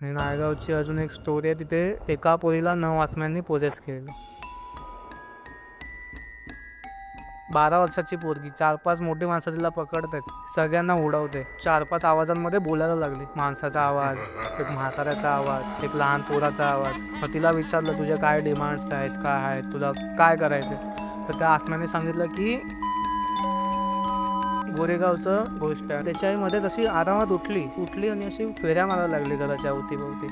आणि नायगावची अजून एक स्टोरी आहे. तिथे एका पोरीला 9 आत्म्यांनी पोजेस केलेलं. 12 वर्षाची पोरगी, 4-5 मोठी माणसं तिला पकडतात, सगळ्यांना उडवते. 4-5 आवाजांमध्ये बोलायला लागली. माणसाचा आवाज, एक म्हाताऱ्याचा आवाज, एक लहान पोराचा आवाज. मग तिला विचारलं, तुझे काय डिमांड्स आहेत, काय आहेत, तुला काय करायचं. तर त्या आत्म्याने सांगितलं की गोरेगावचं गोष्ट आहे. त्याच्या आईमध्येच अशी आरामात उठली आणि अशी फेऱ्या मारायला लागली घराच्या अवतीभोवती.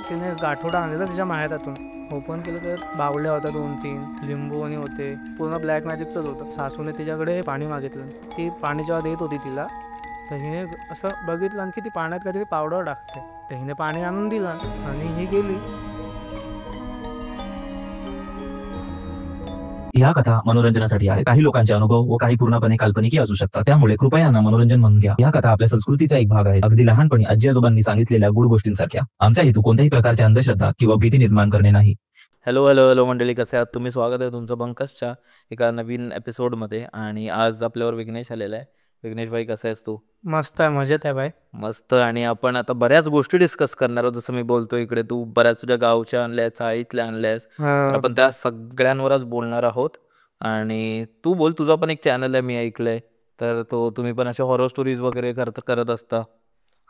तिने गाठोडा आणलेला तिच्या माहेरातून. ओपन केलं तर बावल्या होत्या 2-3, लिंबू आणि होते. पूर्ण ब्लॅक मॅजिकचंच होतं. सासूने तिच्याकडे पाणी मागितलं. ती पाणी जेव्हा देत होती तिला, तर हिने असं बघितलं की ती पाण्यात काहीतरी पावडर टाकते. तर हिने पाणी आणून दिलं आणि ही गेली. या कथा मनोरंजनासाठी आहे. काही लोकांचे अनुभव व काही पूर्णपणे काल्पनिक असू शकतात. त्यामुळे कृपया यांना मनोरंजन म्हणून घ्या. या कथा आपल्या संस्कृतीचा एक भाग आहे. अगदी लहानपणी आजी आजोबांनी सांगितलेल्या गुड गोष्टींसारख्या. आमचा हेतू कोणत्याही प्रकारच्या अंधश्रद्धा किंवा भीती निर्माण करणे नाही. हॅलो मंडळी, कसे आहात तुम्ही? स्वागत आहे तुमचं बंकसच्या एका नवीन एपिसोडमध्ये. आणि आज आपल्यावर विघ्नेश आलेला आहे. विघ्नेश भाई, कसा आहेस तू? मस्त आहे, मजेत आहे भाई. मस्त. आणि आपण आता बऱ्याच गोष्टी डिस्कस करणार आहोत. जसं मी बोलतोय इकडे, तू बऱ्याच तुझ्या गावच्या आणल्यास, चाळीतल्या आणल्यास, आपण त्या सगळ्यांवरच बोलणार आहोत. आणि तू बोल, तुझा पण एक चॅनल आहे मी ऐकलंय, तर तुम्ही पण अशा हॉरर स्टोरीज वगैरे करत असता.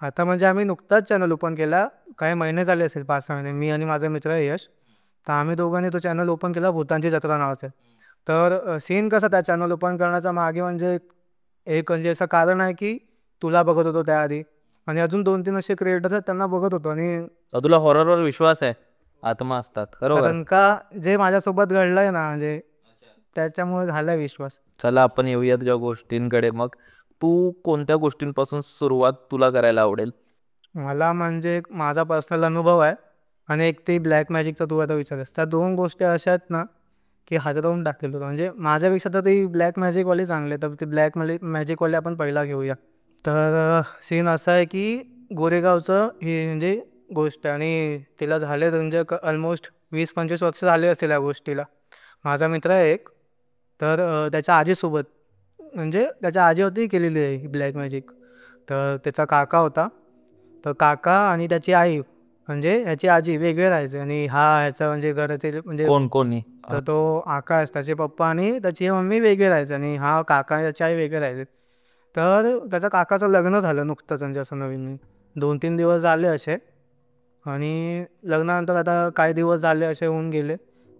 आता म्हणजे आम्ही नुकताच चॅनल ओपन केला, काही महिने झाले असेल, 5-6 महिने. मी आणि माझा मित्र यश, तर आम्ही दोघांनी तो चॅनल ओपन केला, भूतांची जत्रा नावाचं. तर सीन कसा त्या चॅनल ओपन करण्याचा मागे म्हणजे एक म्हणजे असं कारण आहे की तुला बघत होतो त्याआधी, आणि अजून 2-3 असे क्रिएटर्स आहेत, त्यांना बघत होतो. आणि तुला हॉररवर विश्वास आहे, आत्मा असतात, बरोबर? कारण का जे माझ्यासोबत घडलंय ना, म्हणजे त्याच्यामुळे झालाय विश्वास. चला आपण येऊया तुझ्या गोष्टींकडे. मग तू कोणत्या गोष्टींपासून सुरुवात तुला करायला आवडेल? मला म्हणजे माझा पर्सनल अनुभव आहे, आणि एक ते ब्लॅक मॅजिकचा तू आता विचारस. त्या 2 गोष्टी अशा आहेत ना की हादरवून टाकलेलं होतं. म्हणजे माझ्यापेक्षा तर ती ब्लॅक मॅजिकवाली चांगले, तर ते ब्लॅक मॅजिकवाले आपण पहिला घेऊया. तर सीन असा आहे की गोरेगावचं ही म्हणजे गोष्ट आहे, आणि तिला झाले म्हणजे ऑलमोस्ट 20-25 वर्ष झाले असतील या गोष्टीला. माझा मित्र आहे एक, तर त्याच्या आजीसोबत, म्हणजे त्याच्या आजीवरती केलेली आहे ही ब्लॅक मॅजिक. तर त्याचा काका होता, तर काका आणि त्याची आई म्हणजे ह्याची आजी वेगळे राहायचे, आणि ह्याचा म्हणजे घराचे म्हणजे कोणी? तर तो आकाश, त्याचे पप्पा आणि त्याची मम्मी वेगळे राहायचे, आणि हा काका आणि त्याची आई वेगळे राहायचे. तर त्याच्या काकाचं लग्न झालं नुकतंच, म्हणजे असं नवीन 2-3 दिवस झाले असे. आणि लग्नानंतर आता काही दिवस झाले असे होऊन गेले,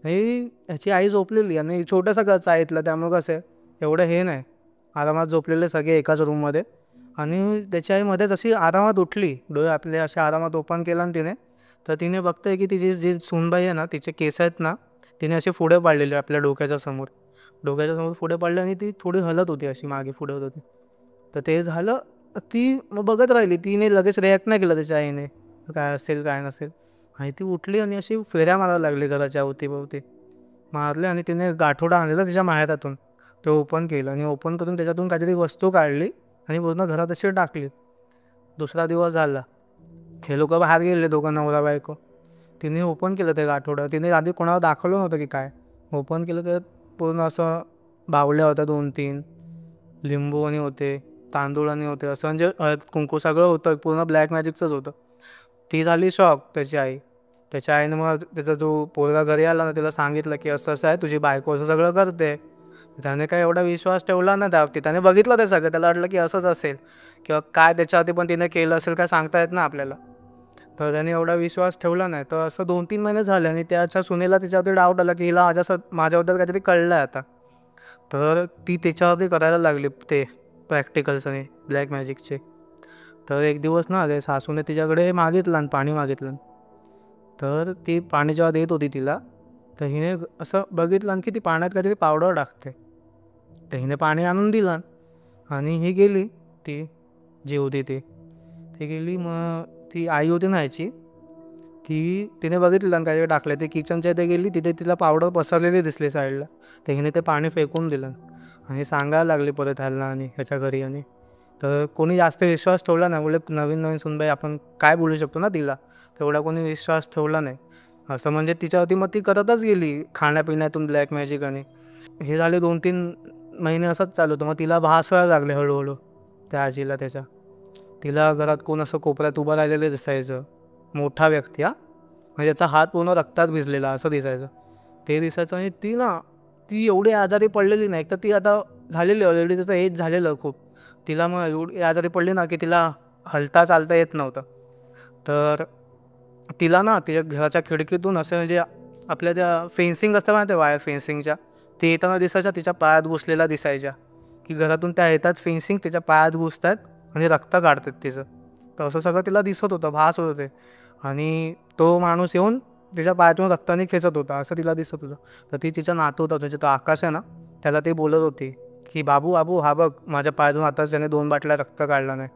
आणि ह्याची आई झोपलेली, आणि छोटंसं घरचं आहे इथलं, त्यामुळे कसं आहे एवढं हे नाही, आरामात झोपलेले सगळे एकाच रूममध्ये. आणि त्याची आई मध्येच अशी आरामात उठली, डोळे आपले असे आरामात ओपन केला आणि तिने, तर तिने बघते की तिची जी सूनबाई आहे ना, तिचे केस आहेत ना, तिने असे पुढे पाडलेले आपल्या डोक्याच्या समोर पुढे पाडले, आणि ती थोडी हलत होती, अशी मागे पुढे होत होती. तर ते झालं, ती मग बघत राहिली, तिने लगेच रिॲक्ट नाही केलं त्याच्या आईने, काय असेल काय नसेल. आणि ती उठली आणि अशी फेऱ्या मारायला लागली घराच्या अवतीभोवती, मारले. आणि तिने गाठोडा आणलेला तिच्या माहेरातून, ते ओपन केलं, आणि ओपन करून त्याच्यातून काहीतरी वस्तू काढली आणि पूर्ण घरात अशी टाकली. दुसरा दिवस झाला, हे लोक बाहेर गेले, दोघं नवरा बायको. तिने ओपन केलं ते गाठोडं. तिने आधी कोणाला दाखवलं नव्हतं की काय. ओपन केलं तर पूर्ण असं बावल्या होत्या 2-3, लिंबू आणि होते, तांदूळ आणि होते, असं म्हणजे कुंकू सगळं होतं, पूर्ण ब्लॅक मॅजिकचंच होतं. ती झाली शॉक, त्याची आई. त्याच्या आईनं मग त्याचा जो पोरगा घरी आला ना, त्याला सांगितलं की असं असं आहे, तुझी बायको असं सगळं करते. त्याने काय एवढा विश्वास ठेवला ना त्यावरती. त्याने बघितलं ते सगळं, त्याला वाटलं की असंच असेल, किंवा काय त्याच्यावरती पण तिने केलं असेल, काय सांगता येत ना आपल्याला. तर त्याने एवढा विश्वास ठेवला नाही. तर असं 2-3 महिने झाले, आणि त्याच्या सुनेला तिच्यावरती डाऊट आला की हिला माझ्याबद्दल काहीतरी कळलं आहे आता. तर ती त्याच्यावरती करायला लागली ते प्रॅक्टिकल्स आणि ब्लॅक मॅजिकचे. तर एक दिवस ना ते सासूने तिच्याकडे मागितलं आणि पाणी मागितलं. तर ती पाणी जेव्हा देत होती तिला, तर हिने असं बघितलं की ती पाण्यात काहीतरी पावडर टाकते. तर हिने पाणी आणून दिलं, आणि ही गेली, ती जी होती ती गेली. मग ती आई होती ना ह्याची, तिने बघितलं आणि काहीतरी टाकलं. ते किचनच्या इथे गेली, तिथे तिला पावडर पसरलेली दिसली साईडला. तर हिने ते पाणी फेकून दिलं, आणि सांगायला लागली परत ह्याला आणि ह्याच्या घरी. आणि तर कोणी जास्त विश्वास ठेवला नाही, बोले नवीन सुनबाई आपण काय बोलू शकतो ना तिला, तेवढा कोणी विश्वास ठेवला नाही. असं म्हणजे तिच्यावरती मग ती करतच गेली खाण्यापिण्यातून ब्लॅक मॅजिक. आणि हे झाले 2-3 महिने असंच चालू होतं. मग तिला भास व्हायला लागले हळूहळू त्या आजीला त्याच्या. तिला घरात कोण असं कोपऱ्यात उभं राहिलेलं दिसायचं, मोठा व्यक्ती म्हणजे त्याचा हात पूर्ण रक्तात भिजलेला असं दिसायचं. ते दिसायचं आणि ती एवढी आजारी पडलेली नाही. एक तर ती आता झालेली ऑलरेडी, त्याचं एज झालेलं खूप. तिला मग एवढी आजारी पडली ना की तिला हलता चालता येत नव्हतं. तर तिला तिच्या घराच्या खिडकीतून असं म्हणजे आपल्या त्या फेन्सिंग असतं ना, त्या वायर फेन्सिंगच्या, ते येताना दिसायच्या, तिच्या पायात घुसलेला दिसायच्या, की घरातून त्या येतात फेन्सिंग तिच्या पायात घुसतात आणि रक्त काढतात तिचं. तर असं सगळं तिला दिसत होतं, भास होत होते. आणि तो माणूस येऊन तिच्या पायातून रक्ताने खेचत होता असं तिला दिसत होतं. तर ती तिचा नातू होता, म्हणजे तो आकाश आहे ना, त्याला ती बोलत होती की बाबू बाबू हा बघ माझ्या पायातून आताच त्याने 2 बाटल्या रक्त काढला नाही.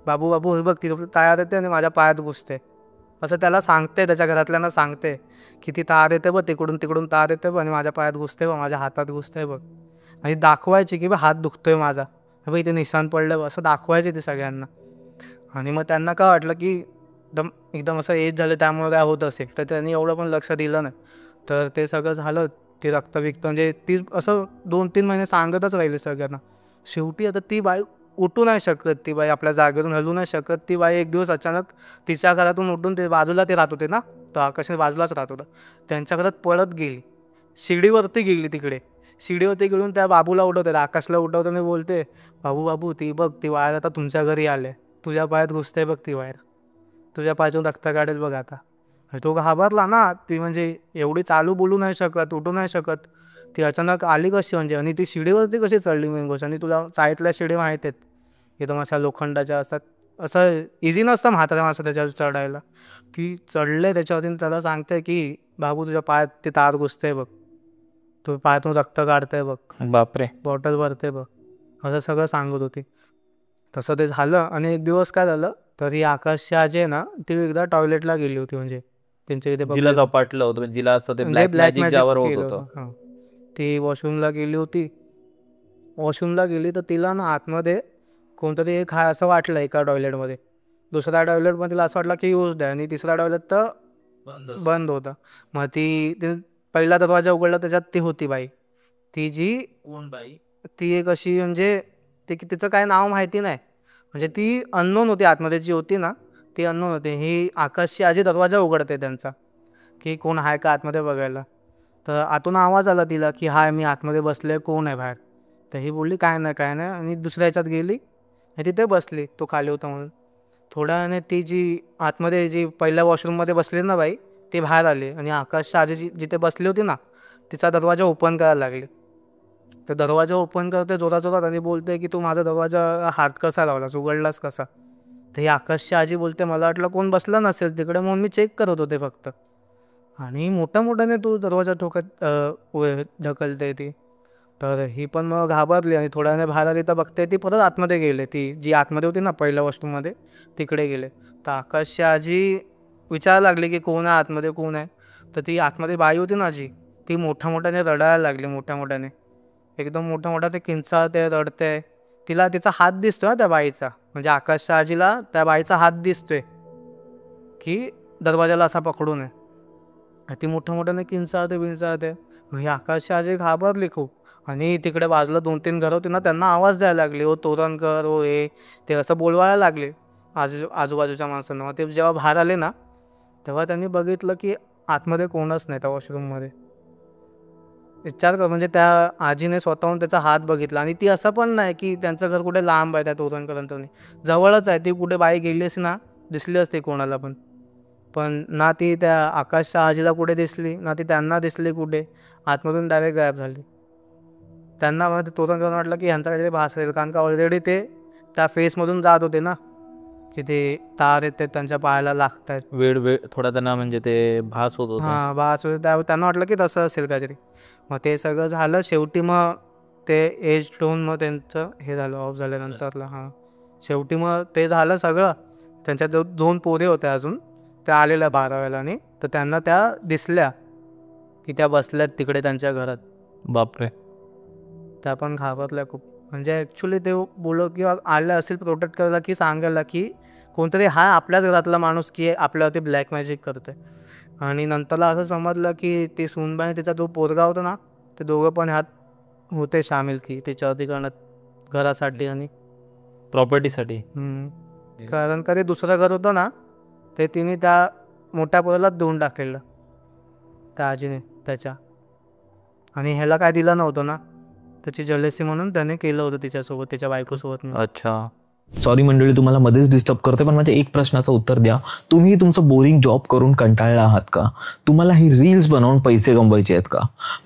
बाबू बाबू हे बघ ती तयार येते आणि माझ्या पायात घुसते. असं त्याला सांगते, त्याच्या घरातल्यांना सांगते की ती तार येते बघ, तिकडून तार येते बघ आणि माझ्या पायात घुसते बघ, माझ्या हातात घुसते बघ. आणि दाखवायची की बघ हात दुखतोय माझा, बघ इथे निशाण पडलं, असं दाखवायचे ते सगळ्यांना. आणि मग त्यांना काय वाटलं की एकदम असं एज झालं त्यामुळे काय होत असेल, तर त्यांनी एवढं पण लक्ष दिलं नाही. तर ते सगळं झालं, ते रक्तविक्त म्हणजे ती असं 2-3 महिने सांगतच राहिली सगळ्यांना. शेवटी आता ती बाई उठू नाही शकत, ती बाई आपल्या जागेवरून हलू नाही शकत. ती बाई एक दिवस अचानक तिच्या घरातून उठून, ते बाजूला ते राहत होते ना, तो आकाश बाजूलाच राहत होता, त्यांच्या घरात पळत गेली, शिडीवरती गेली. तिकडे शिडीवरती गेऊन त्या बाबूला उठवते, आकाशला उठवताना बोलते, बाबू बाबू ती बघ ती वायर आता तुमच्या घरी आले, तुझ्या पायात घुसते बघ ती वायर, तुझ्या पायातून रक्त काढेल बघ आता. तो घाबरला ना, ती म्हणजे एवढी चालू बोलू नाही शकत, उठू नाही शकत, ती अचानक आली कशी म्हणजे. आणि ती शिडीवरती कशी चढली मेन गोष्ट. आणि तुला चाळीतल्या शिडी माहीत आहेत, एकदम अशा लोखंडाच्या असतात, असं इझी नसतं म्हाताऱ्या माणसं त्याच्यावर चढायला. की चढले त्याच्यावरती, त्याला सांगते की बाबू तुझ्या पायात ते तार घुसते बघ, तू पायातून रक्त काढते बघ, बापरे. बॉटल भरते बघ, असं सगळं सांगत होती. तसं ते झालं. आणि एक दिवस काय झालं, तर ही आकाशची आजी आहे ना, ती एकदा टॉयलेटला गेली होती, म्हणजे त्यांच्या इथे जिला झपाटलं होतं, म्हणजे जिला असं ते म्हणजे ब्लॅक मॅजिक ज्यावर होत केलं होतं. होतं. ती वॉशरूमला गेली होती. वॉशरूमला गेली तर तिला आतमध्ये कोणतरी एक असं वाटलं एका टॉयलेटमध्ये. दुसऱ्या टॉयलेटमध्ये तिला असं वाटलं की यूज आहे, आणि तिसरा टॉयलेट तर बंद होता. मग ती पहिला दरवाजा उघडला, त्याच्यात ती होती बाई, ती जी कोण बाई? ती एक अशी म्हणजे तिचं काय नाव माहिती नाही, म्हणजे ती अननोन होती आतमध्ये, जी होती ना ती अननोन होती. ही आकाशची आजी दरवाजा उघडते त्यांचा, की कोण आहे का आतमध्ये बघायला. तर आतून आवाज आला तिला की हाय मी आतमध्ये बसले, कोण आहे बाहेर. तर ही बोलली काय नाही काय नाही, आणि दुसऱ्या ह्याच्यात गेली आणि तिथे बसली, तो खाली होता म्हणून. थोड्या वेळाने ती जी आतमध्ये जी पहिल्या वॉशरूममध्ये बसली ना बाई, ती बाहेर आली आणि आकाशच्या आजी जिथे बसली होती ना, तिचा दरवाजा ओपन करायला लागली. तर दरवाजा ओपन करते जोरात जोरात आणि बोलते की तू माझा दरवाजा हात कसा लावलास, उघडलास कसा. तर ही आकाशची आजी बोलते मला वाटलं कोण बसला नसेल तिकडे, म्हणून मी चेक करत होते फक्त. आणि मोठ्याने तू दरवाजा ठोकत ढकलते ती. तर ही पण मग घाबरली आणि थोड्या वेळाने बाहेर आली तर बघते ती परत आतमध्ये गेले, ती जी आतमध्ये होती ना पहिल्या वॉशरूममध्ये तिकडे गेले. तर आकाशची आजी विचारायला लागली की कोण आहे आतमध्ये, कोण आहे. तर ती आतमध्ये बाई होती ना आजी, ती मोठ्याने रडायला लागली, मोठ्याने एकदम मोठ्या ते किंचाळते, रडते. तिला तिचा हात दिसतोय त्या बाईचा, म्हणजे आकाशच्या आजीला त्या बाईचा हात दिसतोय की दरवाजाला असा पकडून आहे. ती मोठ्याने किंचाळते. ही आकाशची आजी घाबरली खूप. आणि तिकडे बाजूला 2-3 घरं होती ना, त्यांना आवाज द्यायला लागले, ओ तोरणकर ओ हे ते असं बोलवायला लागले आजूबाजूच्या माणसांना. मग ते जेव्हा बाहेर आले ना, तेव्हा त्यांनी बघितलं की आतमध्ये कोणच नाही त्या वॉशरूममध्ये. विचार कर, म्हणजे त्या आजीने स्वतःहून त्याचा हात बघितला. आणि ती असं पण नाही की त्यांचं घर कुठे लांब आहे त्या तोरणकरांचं, जवळच आहे. ती कुठे बाई गेली असती ना, दिसली असते कोणाला पण ना ती त्या आकाशच्या आजीला कुठे दिसली, ना ती त्यांना दिसली कुठे. आतमधून डायरेक्ट गायब झाली. त्यांना मग तोरणकरांना वाटलं की ह्यांचा काहीतरी भास असेल, कारण का ऑलरेडी ते त्या फेसमधून जात होते ना, की ते तार येते त्यांच्या पायाला लागतात. वेळ थोडा त्यांना म्हणजे ते भास होत होता. भास होते. त्यावेळी त्यांना वाटलं की तसं असेल काहीतरी. मग ते सगळं झालं. शेवटी मग ते एज टोन मग त्यांचं हे झालं ऑफ झाल्यानंतरला. शेवटी मग ते झालं सगळं. त्यांच्या 2 पोरे होत्या अजून, त्या आलेल्या 12व्याला, आणि तर त्यांना त्या दिसल्या की त्या बसल्यात तिकडे त्यांच्या घरात. बापरे. त्या पण घाबरल्या खूप. म्हणजे ॲक्च्युली ते बोललो की आलं असेल प्रोटेक्ट करायला की सांगायला की कोणतरी हा आपल्याच घरातला माणूस की आपल्यावरती ब्लॅक मॅजिक करते. आणि नंतरला असं समजलं की ती सूनबाई तिचा जो पोरगा होता ना, ते दोघं पण ह्यात होते सामील की तिच्यावरती करण्यात, घरासाठी आणि प्रॉपर्टीसाठी. कारण का ते दुसरं घर होतं ना ते तिने त्या मोठ्या पोराला देऊन टाकलेलं त्या आजीने त्याच्या, आणि ह्याला काय दिलं नव्हतं ना, त्याची जलेसी म्हणून त्याने केलं होतं तिच्यासोबत, त्याच्या बायकोसोबत. अच्छा. सॉरी मंडळी, तुम्हाला मध्येच डिस्टर्ब करते, पण माझ्या एक प्रश्नाचं उत्तर द्या. तुम्ही तुमचं बोरिंग जॉब करून कंटाळला आहात का? तुम्हाला ही रील्स बनवून पैसे कमवायचे आहेत का?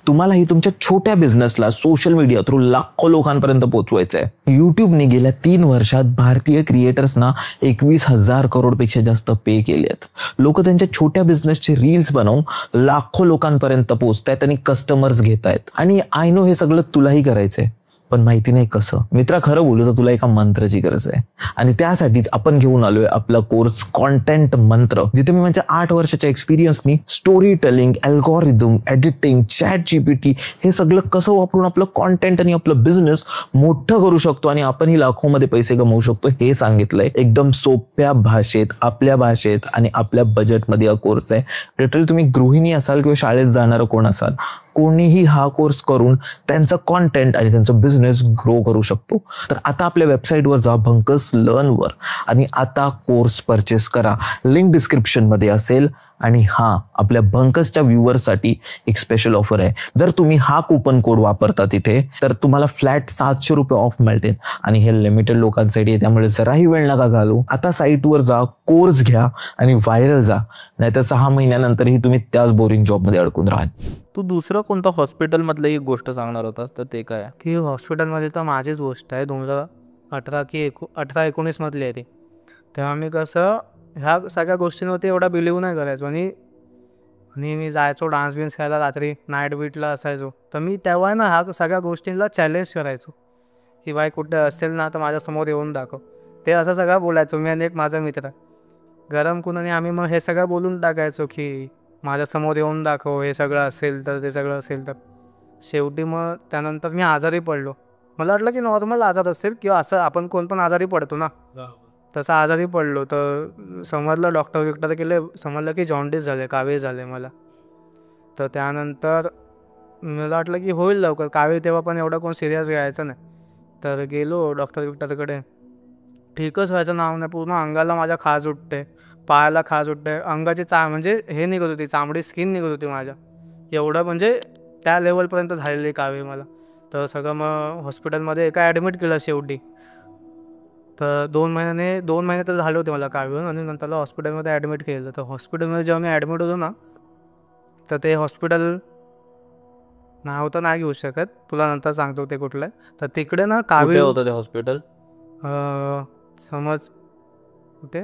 तुम्हाला ही तुमच्या छोट्या बिझनेसला सोशल मीडिया थ्रू लाखो लोकांपर्यंत पोहोचवायचं आहे? युट्यूबने गेल्या 3 वर्षात भारतीय क्रिएटर्सना 21,000 करोडपेक्षा जास्त पे केलेत. लोक त्यांच्या छोट्या बिझनेसचे रील्स बनवून लाखो लोकांपर्यंत पोहोचतायत आणि कस्टमर्स घेत आहेत. आणि आय नो हे सगळं तुलाही करायचंय, पण माहिती नाही कसं. मित्रा, खरं बोलू तर तुला एका मंत्राची गरज आहे, आणि त्यासाठीच आपण घेऊन आलोय आपला कोर्स कॉन्टेंट मंत्र, जिथे मी माझ्या 8 वर्षाच्या एक्सपिरियन्सनी story telling, algorithm, editing, chat GPT हे सगळं कसं वापरून आपलं कॉन्टेंट आणि आपलं बिझनेस मोठं करू शकतो आणि आपणही लाखोमध्ये पैसे कमवू शकतो हे सांगितलंय. एकदम सोप्या भाषेत, आपल्या भाषेत आणि आपल्या बजेटमध्ये हा कोर्स आहे. लिटरली तुम्ही गृहिणी असाल किंवा शाळेत जाणारं कोण असाल, कोणीही हा कोर्स करून त्यांचं कॉन्टेंट आणि त्यांचं बिझनेस ग्रो करू शकतो. तर आता आपल्या वेबसाईटवर जा, भंकस लर्नवर, आणि आता कोर्स परचेस करा. लिंक डिस्क्रिप्शन मध्ये असेल. आणि हा, आपल्या भंकसच्या व्ह्युअर्ससाठी एक स्पेशल ऑफर आहे. जर तुम्ही हा कुपन कोड वापरता तिथे, तर तुम्हाला फ्लॅट 700 रुपये ऑफ मिळतील, आणि हे लिमिटेड लोकांसाठी आहे, त्यामुळे जराही वेळ नका घालू. आता साईटवर जा, कोर्स घ्या आणि व्हायरल जा, नाहीतर 6 महिन्यानंतरही तुम्ही त्याच बोरिंग जॉबमध्ये अडकून राहाल. तू दुसरं कोणतं हॉस्पिटलमधलं एक गोष्ट सांगणार होतास, तर ते काय? ती हॉस्पिटलमध्ये तर माझीच गोष्ट आहे. 2018 की 18-19 मधली आहे ती. तेव्हा मी कसं ह्या सगळ्या गोष्टींवरती एवढा बिलीव्ह नाही करायचो, आणि मी जायचो डान्स बिन्स खेळायला, रात्री नाईट बीटला असायचो. तर मी तेव्हा ना ह्या सगळ्या गोष्टींना चॅलेंज करायचो की बाई कुठे असेल ना तर माझ्यासमोर येऊन दाखव. ते असं सगळं बोलायचो मी आणि एक माझा मित्र गरम कून, आणि आम्ही मग हे सगळं बोलून टाकायचो की माझ्यासमोर येऊन दाखव, हे सगळं असेल तर, ते सगळं असेल तर. शेवटी मग त्यानंतर मी आजारी पडलो. मला वाटलं की नॉर्मल आजार असेल किंवा असं आपण कोण पण आजारी पडतो ना, तसं आजारी पडलो. तर समजलं, डॉक्टर केले, समजलं की जॉन्डिस झाले, कावीळ झाले मला. तर त्यानंतर मला वाटलं की होईल लवकर कावीळ, तेव्हा पण एवढं कोण सिरियस घ्यायचं नाही. तर गेलो डॉक्टरकडे, ठीकच व्हायचं नाव नाही. पूर्ण अंगाला माझ्या खाज उठते, पायाला खाज उठते, अंगाची म्हणजे हे निघत होती, चामडी, स्किन निघत होती माझ्या, एवढं म्हणजे त्या लेवलपर्यंत झालेली कावीळ मला. तर सगळं मग हॉस्पिटलमध्ये एका ॲडमिट केलं शेवटी. तर 2 महिने तर झाले होते मला कावीळून, आणि नंतरला हॉस्पिटलमध्ये ॲडमिट केलं. तर हॉस्पिटलमध्ये जेव्हा मी ॲडमिट होतो ना, तर ते हॉस्पिटल नाव तर नाही घेऊ शकत, तुला नंतर सांगतो ते कुठलं आहे. तर तिकडे ना कावीळ होतं ते हॉस्पिटल, समज कुठे,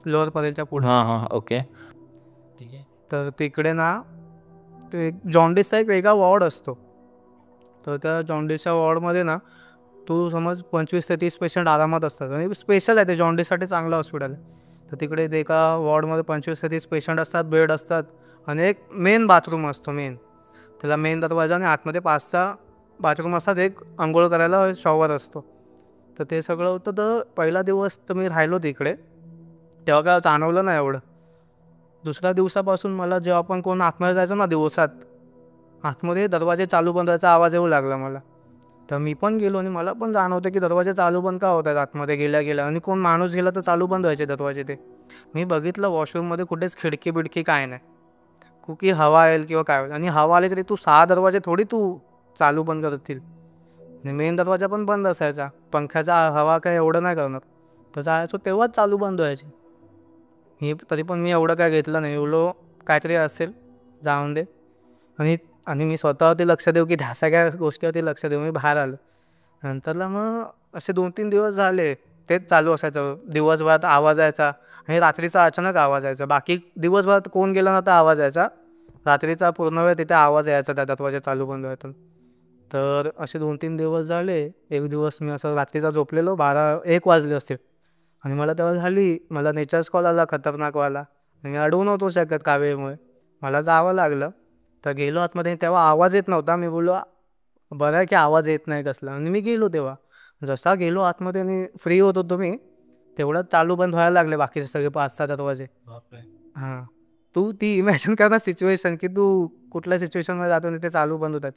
लोअर परेलच्या पुढे. हां ओके, ठीक आहे. तर तिकडे ना ते जॉन्डिसचा एक वेगळा वॉर्ड असतो. तर त्या जॉन्डिसच्या वॉर्डमध्ये ना तू समज 25 ते 30 पेशंट आरामात असतात, आणि स्पेशल आहे ते, जॉन्डिससाठी चांगलं हॉस्पिटल आहे. तर तिकडे एका वॉर्डमध्ये 25 ते 30 पेशंट असतात, बेड असतात, आणि एक मेन बाथरूम असतो, त्याला मेन दरवाजा, आणि आतमध्ये 5-6 बाथरूम असतात, एक अंघोळ करायला शॉवर असतो. तर ते सगळं होतं. तर पहिला दिवस तर मी राहिलो तिकडे, तेव्हा काय जाणवलं नाही एवढं. दुसऱ्या दिवसापासून मला जेव्हा पण कोण आतमध्ये जायचं ना दिवसात, आतमध्ये दरवाजे चालू बंद व्हायचा आवाज येऊ लागला मला. तर मी पण गेलो, आणि मला पण जाणवतं की दरवाजे चालू बंद का होत आहेत आतमध्ये गेल्या, आणि कोण माणूस गेला तर चालू बंद व्हायचे दरवाजे. ते मी बघितलं वॉशरूममध्ये कुठेच खिडकी बिडकी काय नाही, कुकी हवा येईल किंवा काय होईल, आणि हवा आली तरी तू 6 दरवाजे थोडी तू चालू बंद करतील, आणि मेन दरवाजा पण बंद असायचा, पंख्याचा हवा काय एवढं नाही करणार. तर जायचो तेव्हाच चालू बंद व्हायचे. तरी पण मी एवढं काय घेतलं नाही, एवढं काहीतरी असेल जाऊन दे, आणि मी स्वतःवरती लक्ष देऊ की त्या सगळ्या गोष्टीवरती लक्ष देऊ. मी बाहेर आलो. नंतरला मग असे 2-3 दिवस झाले तेच चालू असायचं. दिवसभरात आवाज यायचा, आणि रात्रीचा अचानक आवाज यायचा. बाकी दिवसभरात कोण गेला ना तर आवाज यायचा, रात्रीचा पूर्ण वेळ तिथे आवाज यायचा त्या दरवाजा चालू बंद व्हायचा. तर असे 2-3 दिवस झाले. एक दिवस मी असं रात्रीचा झोपलेलो, 12-1 वाजले असतील, आणि मला तेव्हा मला नेचर्स कॉल आला खतरनाकवाला. मी अडवू नव्हतो शकत कावीळमुळे, मला जावं लागलं. तर गेलो आतमध्ये, तेव्हा आवाज येत नव्हता. मी बोललो बरं आहे की आवाज येत नाही कसला, आणि मी गेलो. तेव्हा जसा गेलो आतमध्ये आणि फ्री होत होतो मी, तेवढंच चालू बंद व्हायला लागले बाकीचे सगळे 5-6 दरवाजे. हां, तू ती इमॅजिन कर ना सिच्युएशन, की तू कुठल्या सिच्युएशनमध्ये जातो आणि ते चालू बंद होतात.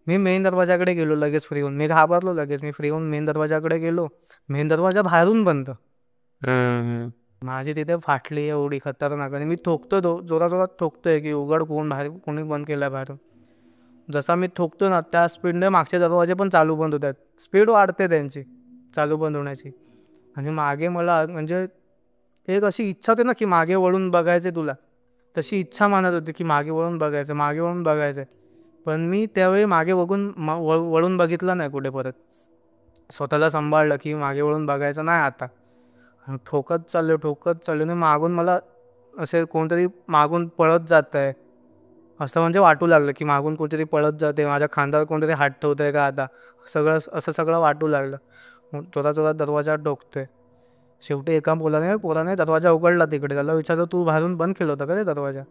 मी मेन दरवाजाकडे गेलो लगेच फ्री होऊन, मी घाबरलो लगेच. मी फ्री होऊन मेन दरवाजाकडे गेलो, मेन दरवाजा बाहेरून बंद, हम्म. माझी तिथे फाटली एवढी खतरनाक. आणि मी ठोकतो तो जोरात जोरात ठोकतोय की उघड, कोण बाहेर, कोणी बंद केलं बाहेरून. जसा मी ठोकतो ना त्या स्पीडने मागचे दरवाजे पण चालू बंद होतात. स्पीड वाढते त्यांची चालू बंद होण्याची. आणि मागे मला म्हणजे एक अशी इच्छा होती ना की मागे वळून बघायचे तुला, तशी इच्छा मानत होती की मागे वळून बघायचं, मागे वळून बघायचं. पण मी त्यावेळी मागे बघून वळून बघितलं नाही कुठे परत. स्वतःला सांभाळलं की मागे वळून बघायचं नाही आता. ठोकत चाललो आणि मागून मला असे कोणतरी मागून पळत जात आहे असं म्हणजे वाटू लागलं की मागून कोणतरी पळत जाते, माझ्या खांद्यावर कोणतरी हात ठेवत आहे का आता, असं सगळं वाटू लागलं. जोरात जोरात दरवाजा ठोकतोय. शेवटी एका पोराने दरवाजा उघडला तिकडे. त्याला विचारलं, तू बाहेरून बंद केलं होतं का ते दरवाजा?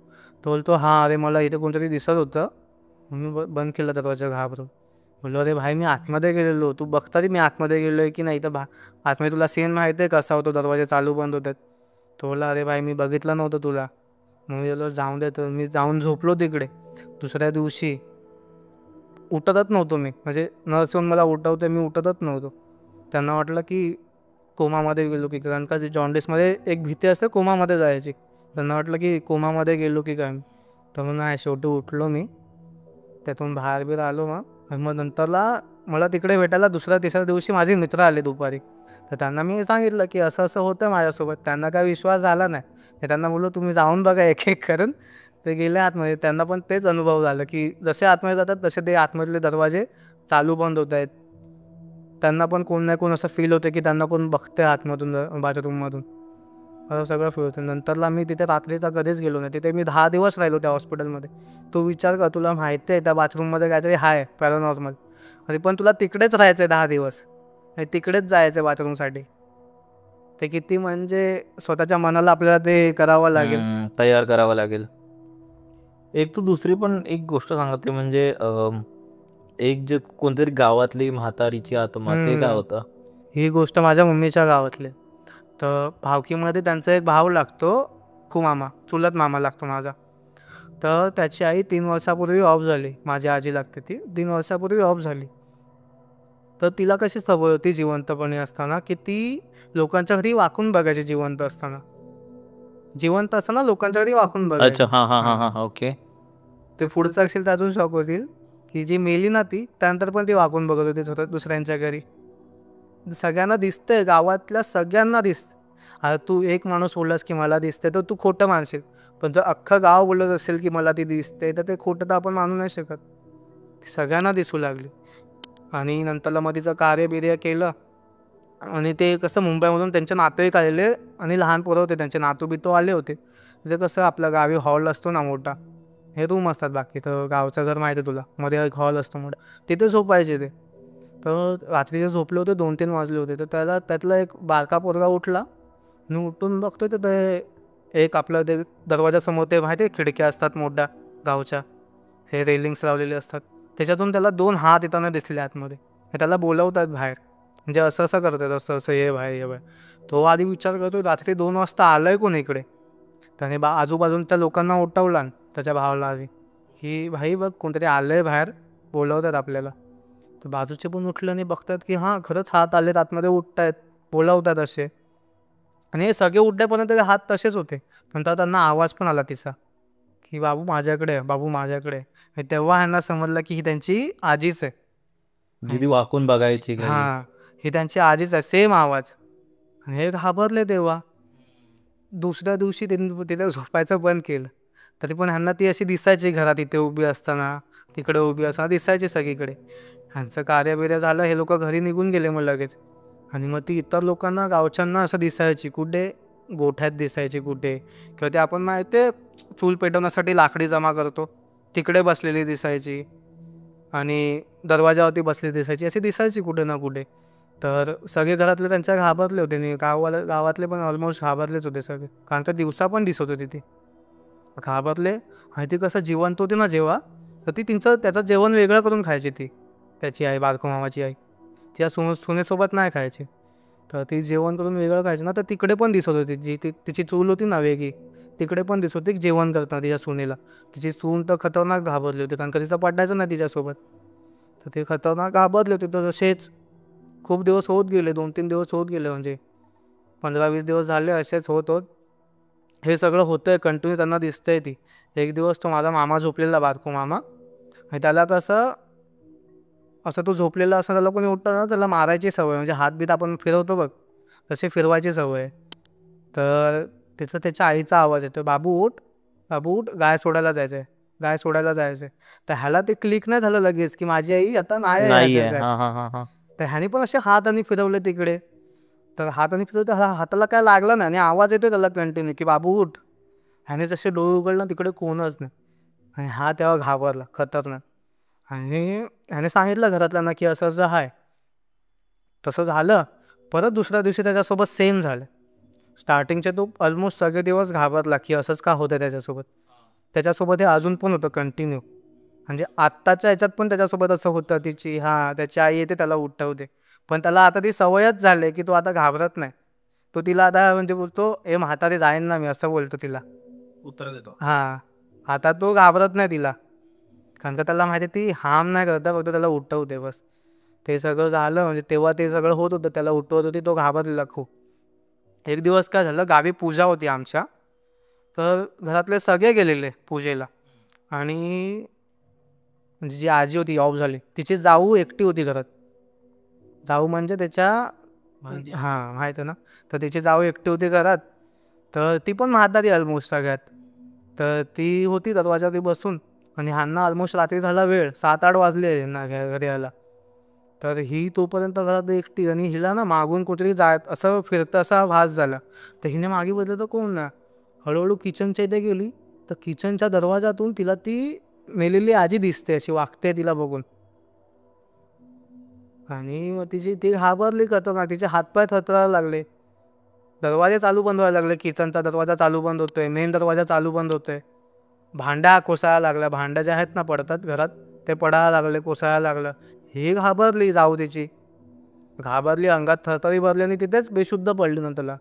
तो बोलतो, हां अरे मला इथे कोणतरी दिसत होतं म्हणून बंद केला दरवाजा घाबरून. बोललो, अरे भाई मी आतमध्ये गेलेलो, तू बघता मी आतमध्ये गेलो आहे की नाही, तर आतमध्ये तुला सीन माहिती आहे कसा होतो, दरवाजे चालू बंद होतात. तो बोलला, अरे भाई मी बघितलं नव्हतं तुला. मग मी बोललो जाऊन दे. तर मी जाऊन झोपलो तिकडे. दुसऱ्या दिवशी उठतच नव्हतो मी, म्हणजे नर्स येऊन मला उठवते, मी उठतच नव्हतो. त्यांना वाटलं की कोमामध्ये गेलो की, कारण का जॉन्डिसमध्ये एक भीती असते कोमामध्ये जायची. त्यांना वाटलं की कोमामध्ये गेलो की काय. तर मग नाही, शेवटी उठलो मी, त्यातून बाहेर आलो. मग नंतरला मला तिकडे भेटायला दुसऱ्या तिसऱ्या दिवशी माझे मित्र आले दुपारी. तर त्यांना मी सांगितलं की असं असं होतं माझ्यासोबत. त्यांना काय विश्वास झाला नाही. त्यांना बोललो तुम्ही जाऊन बघा एक एक करून. ते गेले आतमध्ये. त्यांना पण तेच अनुभव झालं की जसे आतमध्ये जातात तसे ते आतमधले दरवाजे चालू बंद होत आहेत. त्यांना पण कोण ना कोण असं फील होतं की त्यांना कोण बघते आतमधून, बाथरूममधून. असं सगळं फील होतं. नंतरला मी तिथे रात्रीचा कधीच गेलो नाही. तिथे मी 10 दिवस राहिलो त्या हॉस्पिटलमध्ये. तू विचार कर, तुला माहिती आहे त्या बाथरूममध्ये काहीतरी आहे पॅरानॉर्मल, तरी पण तुला तिकडेच राहायचं आहे 10 दिवस, आणि तिकडेच जायचं आहे बाथरूमसाठी. ते किती म्हणजे स्वतःच्या मनाला आपल्याला ते करावं लागेल, तयार करावं लागेल. एक तू दुसरी पण एक गोष्ट सांगते म्हणजे एक जे कोणतरी गावातली म्हातारीची आत्मा, ते काय होतं? ही गोष्ट माझ्या मम्मीच्या गावातली. तर भावकीमध्ये त्यांचा एक भाव लागतो, मामा, चुलत मामा लागतो माझा. तर त्याची आई 3 वर्षापूर्वी ऑफ झाली. माझी आजी लागते ती 3 वर्षापूर्वी ऑफ झाली. तर तिला कशी सवय होती जिवंतपणे असताना की ती लोकांच्या घरी वाकून बघायची. जिवंत असताना लोकांच्या घरी वाकून अच्छा, बघायची. हां हां हां हां, ओके. ते पुढचं असेल तर अजून शॉक होतील की जी मेली ना ती, त्यानंतर पण ती वाकून बघत होती स्वतः दुसऱ्यांच्या घरी. सगळ्यांना दिसतंय, गावातल्या सगळ्यांना दिसतं. आता तू एक माणूस बोललास की मला दिसते तर तू खोटं मानशील, पण जर अख्खं गाव बोलत असेल की मला ती दिसते तर ते खोटं तर आपण मानू नाही शकत. सगळ्यांना दिसू लागली. आणि नंतरला मग तिचं कार्य केलं. आणि ते कसं मुंबईमधून त्यांचे नातेवाईक आलेले आणि लहान पोरं होते, त्यांचे नातू बितू आले होते. तिथे कसं आपल्या गावी हॉल असतो ना मोठा, हे रूम असतात बाकी, तर गावचं घर माहिती आहे तुला, मध्ये एक हॉल असतो मोठा, तिथे झोपायचे ते. तर रात्रीचे झोपले होते, 2-3 वाजले होते. तर त्यातला एक बारका पोरगा उठला आणि उठून बघतोय तर ते एक आपलं ते दरवाजासमोर ते माहिती आहे खिडक्या असतात मोठ्या गावच्या, हे रेलिंग्स लावलेले असतात, त्याच्यातून त्याला 2 हात येताना दिसले आतमध्ये. त्याला बोलवतात बाहेर, म्हणजे असं असं करतात, असं असं ये बाहेर ये बाहेर. तो आधी विचार करतो रात्री 2 वाजता आलंय कोण इकडे. त्याने आजूबाजूच्या लोकांना उठवला त्याच्या भावाला आधी की भाई बघ कोणतरी आलंय बाहेर, बोलवतात आपल्याला. तर बाजूचे पण उठले आणि बघतात की हां खरंच हात आलेत आतमध्ये, उठत आहेत, बोलवतात असे. आणि हे सगळे उठल्यापर्यंत ते हात तसेच होते. नंतर त्यांना आवाज पण आला तिचा की बाबू माझ्याकडे, बाबू माझ्याकडे. तेव्हा ह्यांना समजलं की ही त्यांची आजीच आहे. जिथे वाकून बघायची घरी. हां, ही त्यांची आजीच आहे, सेम आवाज. आणि हे घाबरले. तेव्हा दुसऱ्या दिवशी त्यांनी तिथे झोपायचं बंद केलं. तरी पण ह्यांना ती अशी दिसायची घरात, इथे उभी असताना, तिकडे उभी असताना दिसायची सगळीकडे. ह्यांचं कार्य झालं, हे लोक घरी निघून गेले मग लगेच. आणि मग ती इतर लोकांना, गावच्यांना असं दिसायची, कुठे गोठ्यात दिसायची कुठे, किंवा ते आपण माहिती आहे चूल पेटवण्यासाठी लाकडी जमा करतो तिकडे बसलेली दिसायची, आणि दरवाजावरती बसलेली दिसायची, अशी दिसायची कुठे ना कुठे. तर सगळे घरातले त्यांच्या घाबरले होते आणि गावातले पण ऑलमोस्ट घाबरलेच होते सगळे, कारण का दिवसा पण दिसत होती ती. घाबरले. आणि ती कसं जिवंत होती ना जेव्हा, तर ती त्याचं जेवण वेगळं करून खायची. ती त्याची आई, बारको मामाची आई, तिच्या सुनेसोबत नाही खायची. तर ती जेवण करून वेगळं खायची ना, तर तिकडे पण दिसत होती, जी तिची चूल होती ना वेगळी, तिकडे पण दिसत होती जेवण करताना तिच्या सुनेला. तिची सून तर खतरनाक घाबरली होती, कारण का तिचं पडायचं नाही तिच्यासोबत. तर ते खतरनाक घाबरले होते. तर तसेच खूप दिवस होत गेले, 2-3 दिवस होत गेले म्हणजे. 15-20 दिवस झाले असेच होत होत. हे सगळं होतंय कंटिन्यू, त्यांना दिसतंय ती. एक दिवस तो माझा मामा झोपलेला, बारको मामा, आणि त्याला कसं असं तो झोपलेला असं त्याला कोणी उठलं ना त्याला मारायची सवय, म्हणजे हातबीत आपण फिरवतो बघ तशी फिरवायची सवय. तर तिथं त्याच्या आईचा आवाज येतो, बाबू उठ, बाबू उठ, गाय सोडायला जायचं आहे, गाय सोडायला जायचं आहे. तर ह्याला ते क्लिक नाही झालं लगेच की माझी आई आता नाही आहे ह्या जगात. तर ह्याने पण असे हात आणि फिरवले तिकडे. तर हात आणि फिरवते, हाताला काय लागलं नाही आणि आवाज येतो त्याला कंटिन्यू की बाबू उठ. ह्याने जसे डोळे उघडलं तिकडे कोणच नाही, आणि हा तेव्हा घाबरला खतरनाक. आणि ह्याने सांगितलं घरातल्यांना की असं असं आहे. तसं झालं. परत दुसऱ्या दिवशी त्याच्यासोबत सेम झालं. स्टार्टिंगचे तो ऑलमोस्ट सगळे दिवस घाबरला की असंच का होतं त्याच्यासोबत. त्याच्यासोबत हे अजून पण होतं कंटिन्यू, म्हणजे आत्ताच्या ह्याच्यात पण त्याच्यासोबत असं होतं. त्याची आई येते त्याला उठवते, पण त्याला आता ती सवयच झाली की तो आता घाबरत नाही. तो तिला आता म्हणजे बोलतो ए म्हातारी जाईन ना मी, असं बोलतो तिला, उत्तर देतो. आता तो घाबरत नाही तिला, कारण का त्याला माहिती ती हार्म नाही करत, फक्त त्याला उठवते बस. ते सगळं झालं, म्हणजे तेव्हा ते सगळं होत होतं, त्याला उठवत होती, तो घाबरलेला खूप. एक दिवस काय झालं, गावी पूजा होती आमच्या, तर घरातले सगळे गेलेले पूजेला, आणि म्हणजे जी आजी होती ऑफ झाली तिची जाऊ एकटी होती घरात. जाऊ म्हणजे त्याच्या माहिती आहे ना. तर तिची जाऊ एकटी होती घरात, तर ती पण म्हातारी ऑलमोस्ट सगळ्यात. तर ती होती दरवाजावरती बसून, आणि ह्यांना ऑलमोस्ट रात्री झाला वेळ, 7-8 वाजले ह्यांना घरी यायला. तर ही तोपर्यंत घरात एकटी, आणि हिला ना मागून कुठेतरी जात असं फिरतं असा भास झाला. तर हिने मागे बघितलं तर कोण ना. हळूहळू किचनच्या इथे गेली, तर किचनच्या दरवाजातून तिला ती मेलेली आजी दिसते, अशी वागते तिला बघून. आणि मग ती घाबरली खतरनाक, तिचे हातपाय थरथरायला लागले, दरवाजे चालू बंद व्हायला लागले, किचनचा दरवाजा चालू बंद होतोय, मेन दरवाजा चालू बंद होतोय, भांड्या कोसळायला लागल्या, भांड्या ज्या आहेत ना पडतात घरात ते पडायला लागले, कोसळायला लागलं. ही घाबरली जाऊ, तिची घाबरली, अंगात थरथरी भरली, आणि तिथेच बेशुद्ध पडली नंतरला.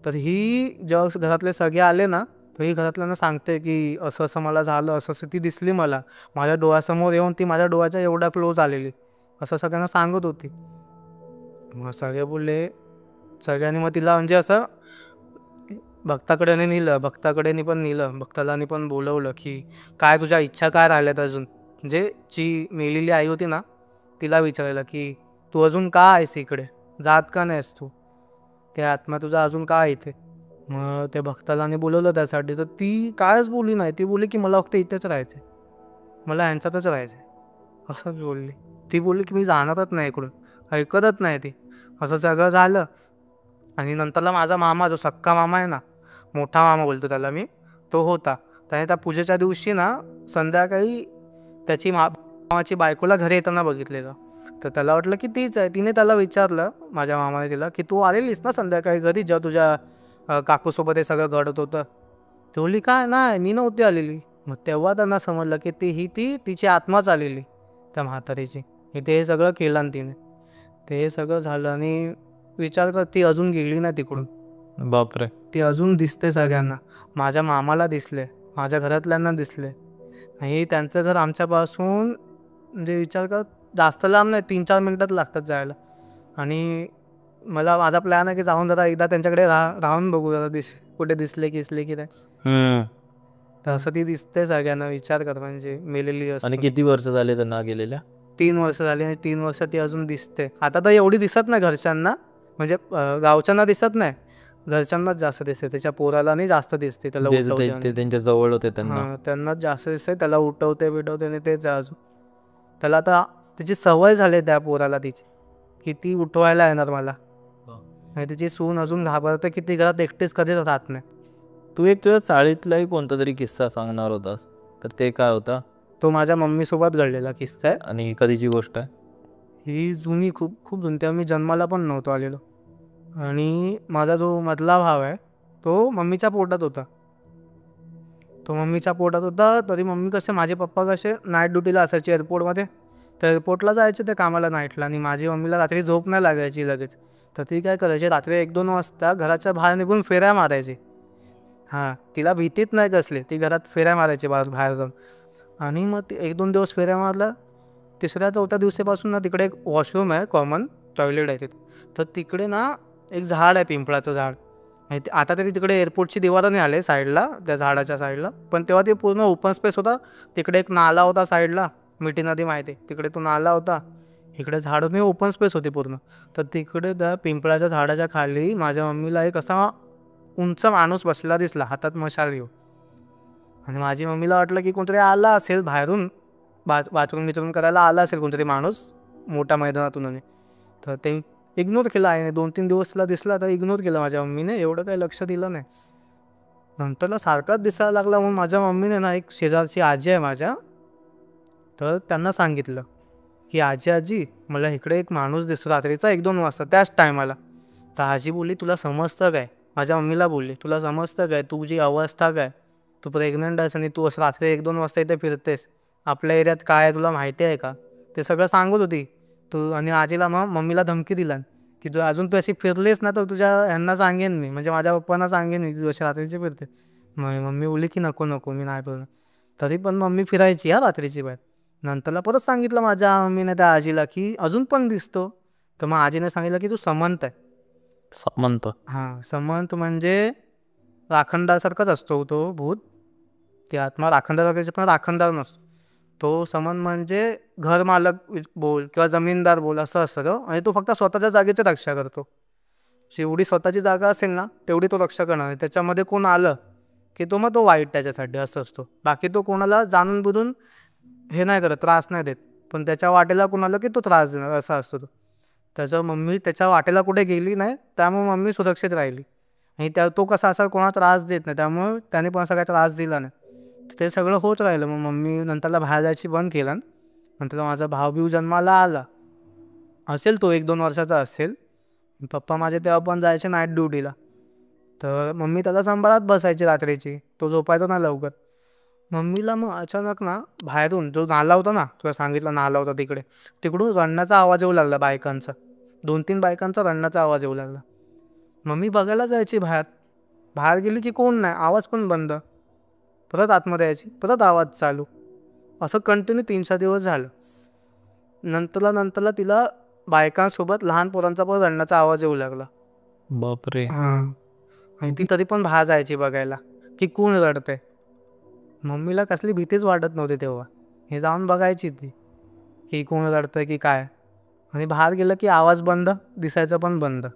तर ही जेव्हा घरातले सगळे आले ना, तर ही घरातल्यांना सांगते की असं असं मला झालं, असं असं ती दिसली मला, माझ्या डोळ्यासमोर येऊन ती माझ्या डोळ्याच्या एवढ्या क्लोज आलेली, असं सगळ्यांना सांगत होती. मग सगळे बोलले, सगळ्यांनी मग तिला म्हणजे असं भक्ताकडे नेलं, भक्ताकडे पण नेलं, भक्ताला पण बोलवलं की काय तुझ्या इच्छा काय राहिल्यात अजून, म्हणजे जी मेलेली आई होती ना तिला विचारायला की तू अजून का आहेस इकडे, जात का नाहीस तू, ते आत्मा तुझा अजून का आहे इथे. मग ते भक्ताला बोलवलं त्यासाठी, तर ती कायच बोलली नाही. ती बोलली की मला फक्त इथेच राहायचं, मला ह्यांच्यातच राहायचं, असं बोलली. ती बोलली की मी जाणारच नाही इकडून, ऐकतच नाही ती. असं सगळं झालं. आणि नंतरला माझा मामा, जो सक्का मामा आहे ना, मोठा मामा बोलतो त्याला मी, तो होता. त्याने त्या पूजेच्या दिवशी ना संध्याकाळी त्याची मामाची बायकोला घरी येताना बघितलेलं. तर त्याला वाटलं की तीच आहे. तिने त्याला विचारलं, माझ्या मामाने तिला, की तू आलेलीस ना संध्याकाळी घरी जेव्हा तुझ्या काकूसोबत हे सगळं घडत होतं. ती बोलली काय नाही, मी नव्हती आलेली. मग तेव्हा त्यांना समजलं की तिची आत्माच आलेली त्या म्हातारीची. ते सगळं केलं आणि तिने ते सगळं झालं. आणि विचार कर, ती अजून गेली नाही तिकडून. बापरे. ती अजून दिसते सगळ्यांना, माझ्या मामाला दिसले, माझ्या घरातल्यांना दिसले. आणि त्यांचं घर आमच्यापासून म्हणजे विचार कर जास्त लांब नाही, 3-4 मिनटात लागतात जायला. आणि माझा प्लॅन आहे की जाऊन जरा एकदा त्यांच्याकडे राहून बघू, जरा कुठे दिसले की नाही. तर असं ती दिसते सगळ्यांना, विचार कर, म्हणजे मेलेली असते. आणि किती वर्ष झाले त्यांना गेलेल्या? 3 वर्ष झाली, आणि 3 वर्ष ती अजून दिसते. आता तर एवढी दिसत नाही घरच्यांना, म्हणजे गावच्यांना दिसत नाही, घरच्यांनाच जास्त दिसते. त्याच्या पोराला नाही जास्त दिसते, त्याला ते त्यांच्या जवळ होते त्यांनाच जास्त दिसते, त्याला उठवते बिठवते, आणि तेच अजून त्याला आता त्याची सवय झाली त्या पोराला तिची, की ती उठवायला येणार मला. आणि तिची सून अजून घाबरते की ती घरात एकटीच कधीच राहत नाही. तू एक तुझ्या चाळीतलाही कोणता तरी किस्सा सांगणार होतास, तर ते काय होता? तो माझ्या मम्मीसोबत घडलेला किस्सा आहे. आणि कधीची गोष्ट आहे? ही जुनी, खूप जुनी, तेव्हा मी जन्माला पण नव्हतो आलेलो. आणि माझा जो मधला भाव आहे तो मम्मीच्या पोटात होता. तरी मम्मी कसे, माझे पप्पा कसे नाईट ड्युटीला असायचे एअरपोर्टमध्ये, तर एअरपोर्टला जायचे ते कामाला नाईटला. आणि माझी मम्मीला रात्री झोप नाही लागायची लगेच. तर ती काय करायची, रात्री 1-2 वाजता घराच्या बाहेर निघून फेऱ्या मारायची. तिला भीतीच नाही कसली, ती घरात फेऱ्या मारायची बाहेर जाऊन. आणि मग 1-2 दिवस फेऱ्या मारला. 3ऱ्या-4थ्या दिवसापासून ना तिकडे एक वॉशरूम आहे, कॉमन टॉयलेट आहे तिथे. तर तिकडे ना एक झाड आहे पिंपळाचं झाड. आता तरी तिकडे एअरपोर्टची दिवारं नाही आले साईडला, त्या झाडाच्या साईडला, पण तेव्हा ते पूर्ण ओपन स्पेस होता. तिकडे एक नाला होता साईडला, मिठी नदी माहिती आहे, तिकडे तो नाला होता. इकडे झाडं नाही, ओपन स्पेस होती पूर्ण. तर तिकडे त्या पिंपळाच्या झाडाच्या खाली माझ्या मम्मीला एक असा उंच माणूस बसलेला दिसला, हातात मशाल घेऊन. आणि माझी मम्मीला वाटलं की कोणतरी आला असेल बाहेरून, बाथरूम बिथरूम करायला आला असेल कोणतरी माणूस मोठ्या मैदानातून. आणि तर ते इग्नोर केलं आहे. 2-3 दिवस तिला दिसला तर इग्नोर केलं माझ्या मम्मीने, एवढं काही लक्ष दिलं नाही. नंतरला सारखाच दिसायला लागला. मग माझ्या मम्मीने ना, एक शेजारची आजी आहे माझ्या, तर त्यांना सांगितलं की आजी मला इकडे एक माणूस दिसतो रात्रीचा 1-2 वाजता त्याच टायमाला. तर आजी बोलली तुला समजतं काय, माझ्या मम्मीला बोलली तुला समजतं काय, तुझी अवस्था काय, तू प्रेग्नंट आहेस आणि तू असं रात्री 1-2 वाजता इथे फिरतेस, आपल्या एरियात काय आहे तुला माहिती आहे का, ते सगळं सांगत होती तू. आणि आजीला मग मम्मीला धमकी दिला की तू अजून तू अशी फिरलीस ना तर तुझ्या ह्यांना सांगेन मी, म्हणजे माझ्या पप्पांना सांगेन मी तू अशी रात्रीची फिरते. मम्मी बोलली की नको मी नाही फिरणार. तरी पण मम्मी फिरायची रात्रीची बाहेर. नंतरला परत सांगितलं माझ्या मम्मीने त्या आजीला की अजून पण दिसतो. तर मग आजीने सांगितलं की तू समंत आहे. समंत? हां, समंत म्हणजे राखणदारसारखाच असतो तो भूत. ती आत्मा राखणदार पण राखणदार नसतो तो. समंत म्हणजे घरमालक बोल किंवा जमीनदार बोल असं असतं. आणि तो फक्त स्वतःच्या जागेची रक्षा करतो. जेवढी स्वतःची जागा असेल ना तेवढी तो रक्षा करणार. त्याच्यामध्ये कोण आलं की मग तो वाईट त्याच्यासाठी असं असतो. बाकी तो कोणाला जाणून बुजून हे नाही करत, त्रास नाही देत. पण त्याच्या वाटेला कोणाला की तो त्रास देणार असा असतो तो. त्याचं मम्मी त्याच्या वाटेला कुठे गेली नाही, त्यामुळे मम्मी सुरक्षित राहिली. आणि तो कसा असा कोणाला त्रास देत नाही, त्यामुळे त्याने पण असा काही त्रास दिला नाही. ते सगळं होत राहिलं. मग मम्मी नंतरला बाहेर जायची बंद केलं. नंतर माझा भाऊ जन्माला आला असेल, तो 1-2 वर्षाचा असेल. पप्पा माझे तेव्हा पण जायचे नाईट ड्युटीला. तर मम्मी त्याला सांभाळत बसायची रात्रीची, तो झोपायचा ना लवकर. मम्मीला मग अचानक ना बाहेरून जो नाला होता ना, तुला सांगितलं नाला होता तिकडून रडण्याचा आवाज येऊ लागला बायकांचा. 2-3 बायकांचा रडण्याचा आवाज येऊ लागला. मम्मी बघायला जायची बाहेर गेली की कोण नाही, आवाज पण बंद. परत आतमध्ये यायची, परत आवाज चालू. असं कंटिन्यू 3-4 दिवस झालं. नंतरला तिला बायकांसोबत लहान पोरांचा पण रडण्याचा आवाज येऊ लागला. बापरे. हां. आणि ती तरी पण बाहेर जायची बघायला की कोण रडतंय. मम्मीला कसली भीतीच वाटत नव्हती तेव्हा. हे जाऊन बघायची ती की कोण रडतंय की काय. आणि बाहेर गेलं की आवाज बंद, दिसायचं पण बंद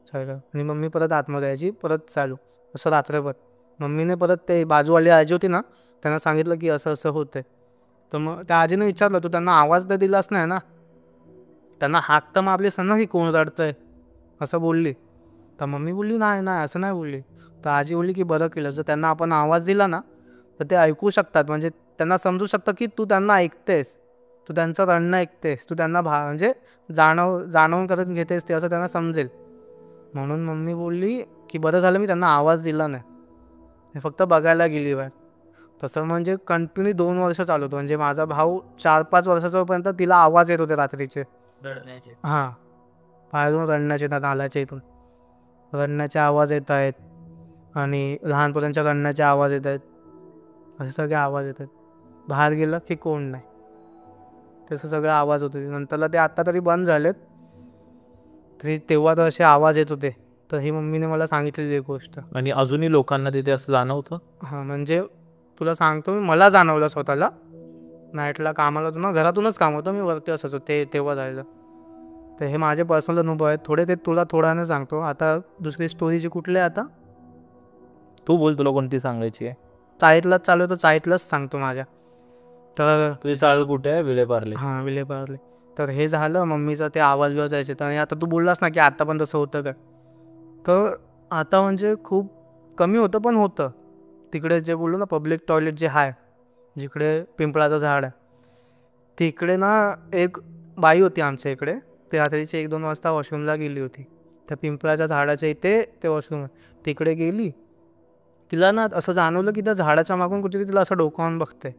सगळं. आणि मम्मी परत आतमध्ये यायची, परत चालू असं रात्रभर. मम्मीने परत ते बाजूवाली आजी होती ना, त्यांना सांगितलं की असं असं होतंय. तर मग त्या आजीने विचारलं तू त्यांना आवाज तर दिलाच नाही ना, त्यांना हाक तर मारलीस ना की कोण रडतंय असं बोलली. तर मम्मी बोलली नाही असं नाही बोलली. तर आजी बोलली की बरं केलं, जर त्यांना आपण आवाज दिला ना तर ते ऐकू शकतात. म्हणजे त्यांना समजू शकतं की तू त्यांना ऐकतेस, तू त्यांचं रडणं ऐकतेस, तू त्यांना म्हणजे जाणवून करत घेतेस ते, असं त्यांना समजेल. म्हणून मम्मी बोलली की बरं झालं मी त्यांना आवाज दिला नाही, हे फक्त बघायला गेली बाहेर. तसं म्हणजे कंटिन्यू 2 वर्ष चालू होतं. म्हणजे माझा भाऊ 4-5 वर्षाच्यापर्यंत तिला आवाज येत होते रात्रीचे रडण्याचे? हां, बाहेरून रडण्याचे, नाल्याच्या इथून रडण्याचे आवाज येत आहेत आणि लहानपणाच्या रडण्याचे आवाज येत आहेत. असे सगळे आवाज येत आहेत. बाहेर गेलं की कोण नाही, तसं सगळं आवाज होते. नंतरला ते आत्ता तरी बंद झालेत, तरी तेव्हा तर असे आवाज येत होते. तर ही मम्मीने मला सांगितलेली एक गोष्ट. आणि अजूनही लोकांना तिथे असं जाणवतं? हां, म्हणजे तुला सांगतो मी, मला जाणवलं स्वतःला. नाईटला कामाला होतो ना, घरातूनच काम होतं, मी वरती असायचो तेव्हा जायला. तर हे माझे पर्सनल अनुभव आहेत थोडे, ते तुला थोड्याने सांगतो. आता दुसरी स्टोरीची कुठली आहे आता? तू बोल, तुला कोणती सांगायची आहे? चाळीतलाच चालू आहे तर चाळीतलंच सांगतो माझ्या. तर तुझी चाळ कुठे आहे? विलेपार्ले? हां, विलेपार्ले. तर हे झालं मम्मीचं ते आवाज बिवाज यायचे. तर आता तू बोललास ना की आता पण तसं होतं का, तर आता म्हणजे खूप कमी होतं, पण होतं. तिकडे जे बोललो ना पब्लिक टॉयलेट जे आहे, जिकडे पिंपळाचं झाड आहे, तिकडे ना एक बाई होती आमच्या इकडे. ती रात्रीचे 1-2 वाजता वॉशरूमला गेली होती. त्या पिंपळाच्या झाडाच्या इथे ते वॉशरूम आहे, तिकडे गेली. तिला ना असं जाणवलं की त्या झाडाच्या मागून कुठेतरी तिला असं डोकावून बघते.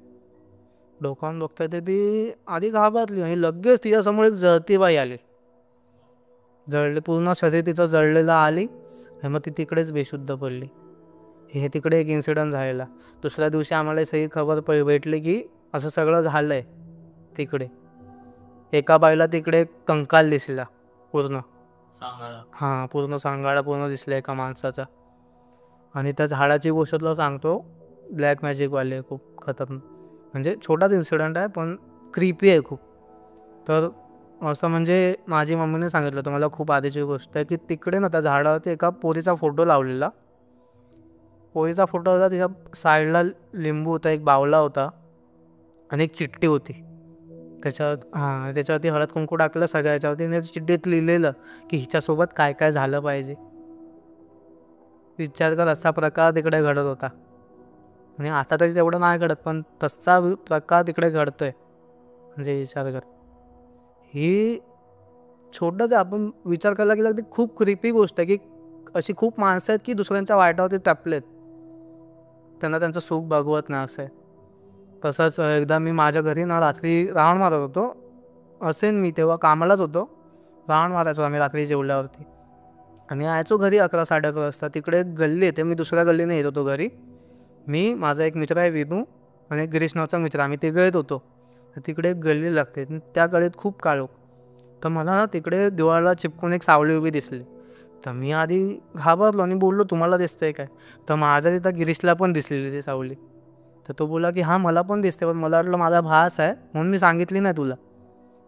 तर ती आधी घाबरली आणि लगेच तिच्यासमोर एक जळती बाई आली. पूर्ण शरीर तिचं जळलेलं आली आणि मग ती तिकडेच बेशुद्ध पडली. हे तिकडे एक इन्सिडंट झालेला. दुसऱ्या दिवशी आम्हाला सगळी खबर भेटली की असं सगळं झालं आहे तिकडे. एका बाईला तिकडे कंकाल दिसला पूर्ण, हां, पूर्ण सांगाडा पूर्ण दिसला एका माणसाचा. आणि त्या झाडाची गोष्ट तुला सांगतो, ब्लॅक मॅजिकवाली आहे, खूप खतरनाक. म्हणजे छोटाच इन्सिडेंट आहे पण क्रिपी आहे खूप. तर असं म्हणजे माझी मम्मीने सांगितलं होतं मला, खूप आधीची गोष्ट आहे, की तिकडे ना त्या झाडावरती एका पोरीचा फोटो लावलेला. पोरीचा फोटो होता, तिच्या साईडला लिंबू होता, एक बावला होता आणि एक चिठ्ठी होती. त्याच्यावरती हळद कुंकू टाकलं सगळ्या याच्यावरती आणि चिठ्ठीत लिहिलेलं की हिच्यासोबत काय काय झालं पाहिजे. विचार कर, असा प्रकार तिकडे घडत होता. आणि आता तरी तेवढं नाही घडत पण तसा प्रकार तिकडे घडतोय. म्हणजे विचार कर, ही छोटंच आपण विचार करायला गेला की खूप क्रिपी गोष्ट आहे, की अशी खूप माणसं आहेत की दुसऱ्यांच्या वाईटावरती टपलेत, त्यांना त्यांचं सुख बघवत नाही असं आहे. तसंच एकदा मी माझ्या घरी ना रात्री राऊंड मारत होतो. मी तेव्हा कामालाच होतो. राऊंड मारायचो आम्ही रात्री जेवल्यावरती आणि यायचो घरी 11-11:30 वाजता. तिकडे एक गल्ली आहे, मी दुसऱ्या गल्लीने येत होतो घरी. मी, माझा एक मित्र आहे विनू आणि एक गिरीश नावाचा मित्र, आम्ही तिघं येत होतो. तर तिकडे एक गल्ली लागते, त्या गल्लीत खूप काळोख. तर मला ना तिकडे दिवाळाला चिपकून एक सावली उभी दिसली. तर मी आधी घाबरलो आणि बोललो, तुम्हाला दिसतंय काय? तर माझ्या तिथं गिरीशला पण दिसलेली ती सावली. तर तो बोला की हां, मला पण दिसते, पण मला वाटलं माझा भास आहे म्हणून मी सांगितली नाही तुला.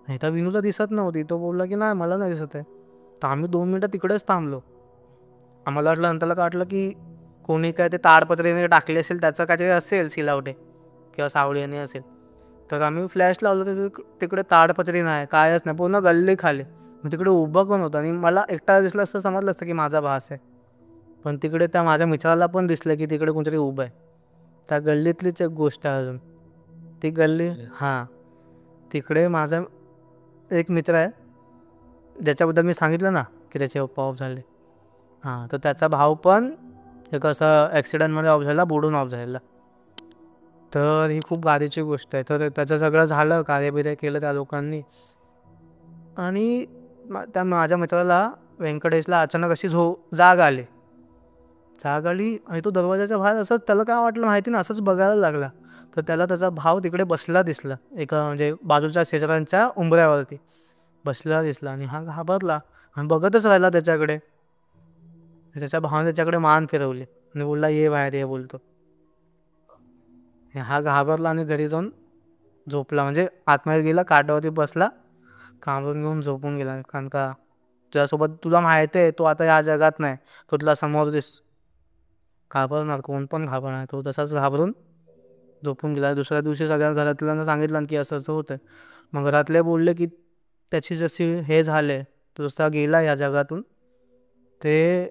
नाही तर विनूला दिसत नव्हती. तो बोलला की नाही, मला नाही दिसत आहे. तर आम्ही 2 मिनटं तिकडेच थांबलो. आम्हाला वाटलं, नंतरला काय वाटलं की कोणी काय ते ताडपत्रीने टाकले असेल, त्याचं काहीतरी असेल सिलावटे किंवा सावळीने असेल. तर आम्ही फ्लॅश लावलं तर तिकडे ताडपत्री नाही, कायच नाही, पूर्ण गल्ली खाली. मग तिकडे उभं कोण होतं आणि मला एकटा दिसलं असतं, समजलं असतं की माझा भास आहे. पण तिकडे त्या माझ्या मित्राला पण दिसलं की तिकडे कोणतरी उभं आहे. त्या गल्लीतलीच एक गोष्ट आहे अजून. ती गल्ली, हां, तिकडे माझा एक मित्र आहे ज्याच्याबद्दल मी सांगितलं ना की त्याचे पप्पा ऑफ झाले. हां, तर त्याचा भाऊ पण एक असं ॲक्सिडेंटमध्ये ऑफ झाला, बुडून ऑफ झालेला. तर ही खूप गादीची गोष्ट आहे. तर त्याचं सगळं झालं, कार्यबिर्य केलं त्या लोकांनी. आणि त्या माझ्या मित्राला, व्यंकटेशला, अचानक अशी जाग आली. जाग आली आणि तो दरवाजाच्या बाहेर असंच, त्याला काय वाटलं माहिती ना, असंच बघायला लागला. तर त्याला त्याचा भाव तिकडे बसला दिसला, एका म्हणजे बाजूच्या शेजाऱ्यांच्या उंबऱ्यावरती बसलेला दिसला. आणि हा घाबरला आणि बघतच राहिला त्याच्याकडे. त्याच्या भावाने त्याच्याकडे मान फिरवली आणि बोलला, ये बाहेर ये, बोलतो. हा घाबरला आणि घरी जाऊन झोपला. म्हणजे आतमध्ये गेला, काठावरती बसला, कांबरून घेऊन झोपून गेला. कारण का तुझ्यासोबत, तुला माहिती आहे तो आता या जगात नाही, तो तुला समोर घाबरणार, कोण पण घाबरणार. तो तसाच घाबरून झोपून गेला. दुसऱ्या दिवशी सगळ्या घरातल्यांना सांगितलं की असं असं होतं. मग घरातले बोलले की त्याची जशी हे झाले, तो जसा गेला या जगातून, ते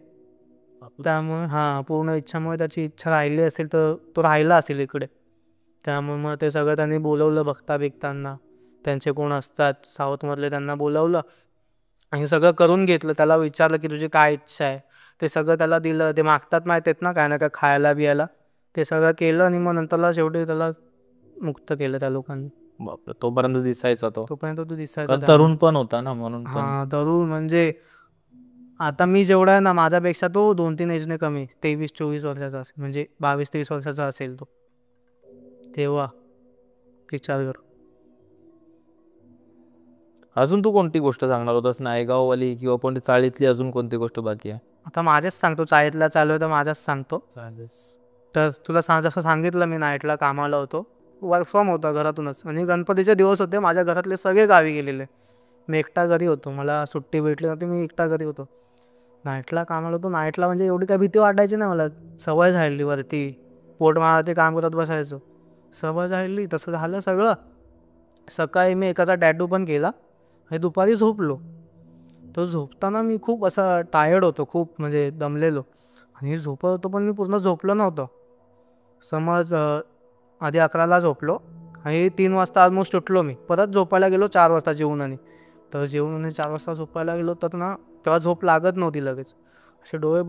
त्यामुळे हां, पूर्ण इच्छामुळे त्याची इच्छा राहिली असेल तर तो राहिला असेल इकडे. त्यामुळे मग ते सगळं त्यांनी बोलवलं बघता बिकताना, त्यांचे कोण असतात साऊथमधले, त्यांना बोलवलं आणि सगळं करून घेतलं. त्याला विचारलं की तुझी काय इच्छा आहे, ते सगळं त्याला दिलं. ते मागतात माहीत आहेत ना, काय ना काय खायला बियायला, ते सगळं केलं. आणि मग नंतरला शेवटी त्याला मुक्त केलं त्या लोकांनी. बापरे, तोपर्यंत दिसायचा तो. तोपर्यंत तो दिसायचा. तरुण पण होता ना म्हणून पण. हां, तरुण म्हणजे आता मी जेवढा आहे ना, माझ्यापेक्षा तो 2-3 एजने कमी, 23-24 वर्षाचा असेल, म्हणजे 22-23 वर्षाचा असेल तो तेव्हा. विचार कर. अजून तू कोणती गोष्ट सांगणार होतास, नायगाववाली किंवा पण चाळीतली अजून कोणती गोष्ट बाकी आहे? आता माझ्याच सांगतो, चाळीतला चालू आहे तर माझ्याच सांगतो. तर तुला जसं सांगितलं, मी नाईटला कामाला होतो, वर्क फ्रॉम होता घरातूनच. आणि गणपतीचे दिवस होते, माझ्या घरातले सगळे गावी गेलेले, मी एकटा घरी होतो. मला सुट्टी भेटली नव्हती, मी एकटा घरी होतो. नाईटला कामाला होतो. नाईटला म्हणजे एवढी काय भीती वाटायची नाही मला, सवय झाली. वरती पोटमाळावरती काम करत बसायचो, सवय झाली. तसं झालं सगळं. सकाळी मी एकाचा टॅटू पण केला आणि दुपारी झोपलो. तर झोपताना मी खूप असा टायर्ड होतो, खूप म्हणजे दमलेलो. आणि झोपत होतो पण मी पूर्ण झोपलो नव्हतो. समज आधी 11ला झोपलो आणि 3 वाजता ऑलमोस्ट उठलो. मी परत झोपायला गेलो 4 वाजता जेवून. आणि तर जेवून 4 वाजता झोपायला गेलो तर ना, तेव्हा झोप लागत नव्हती लगेच. असे डोळे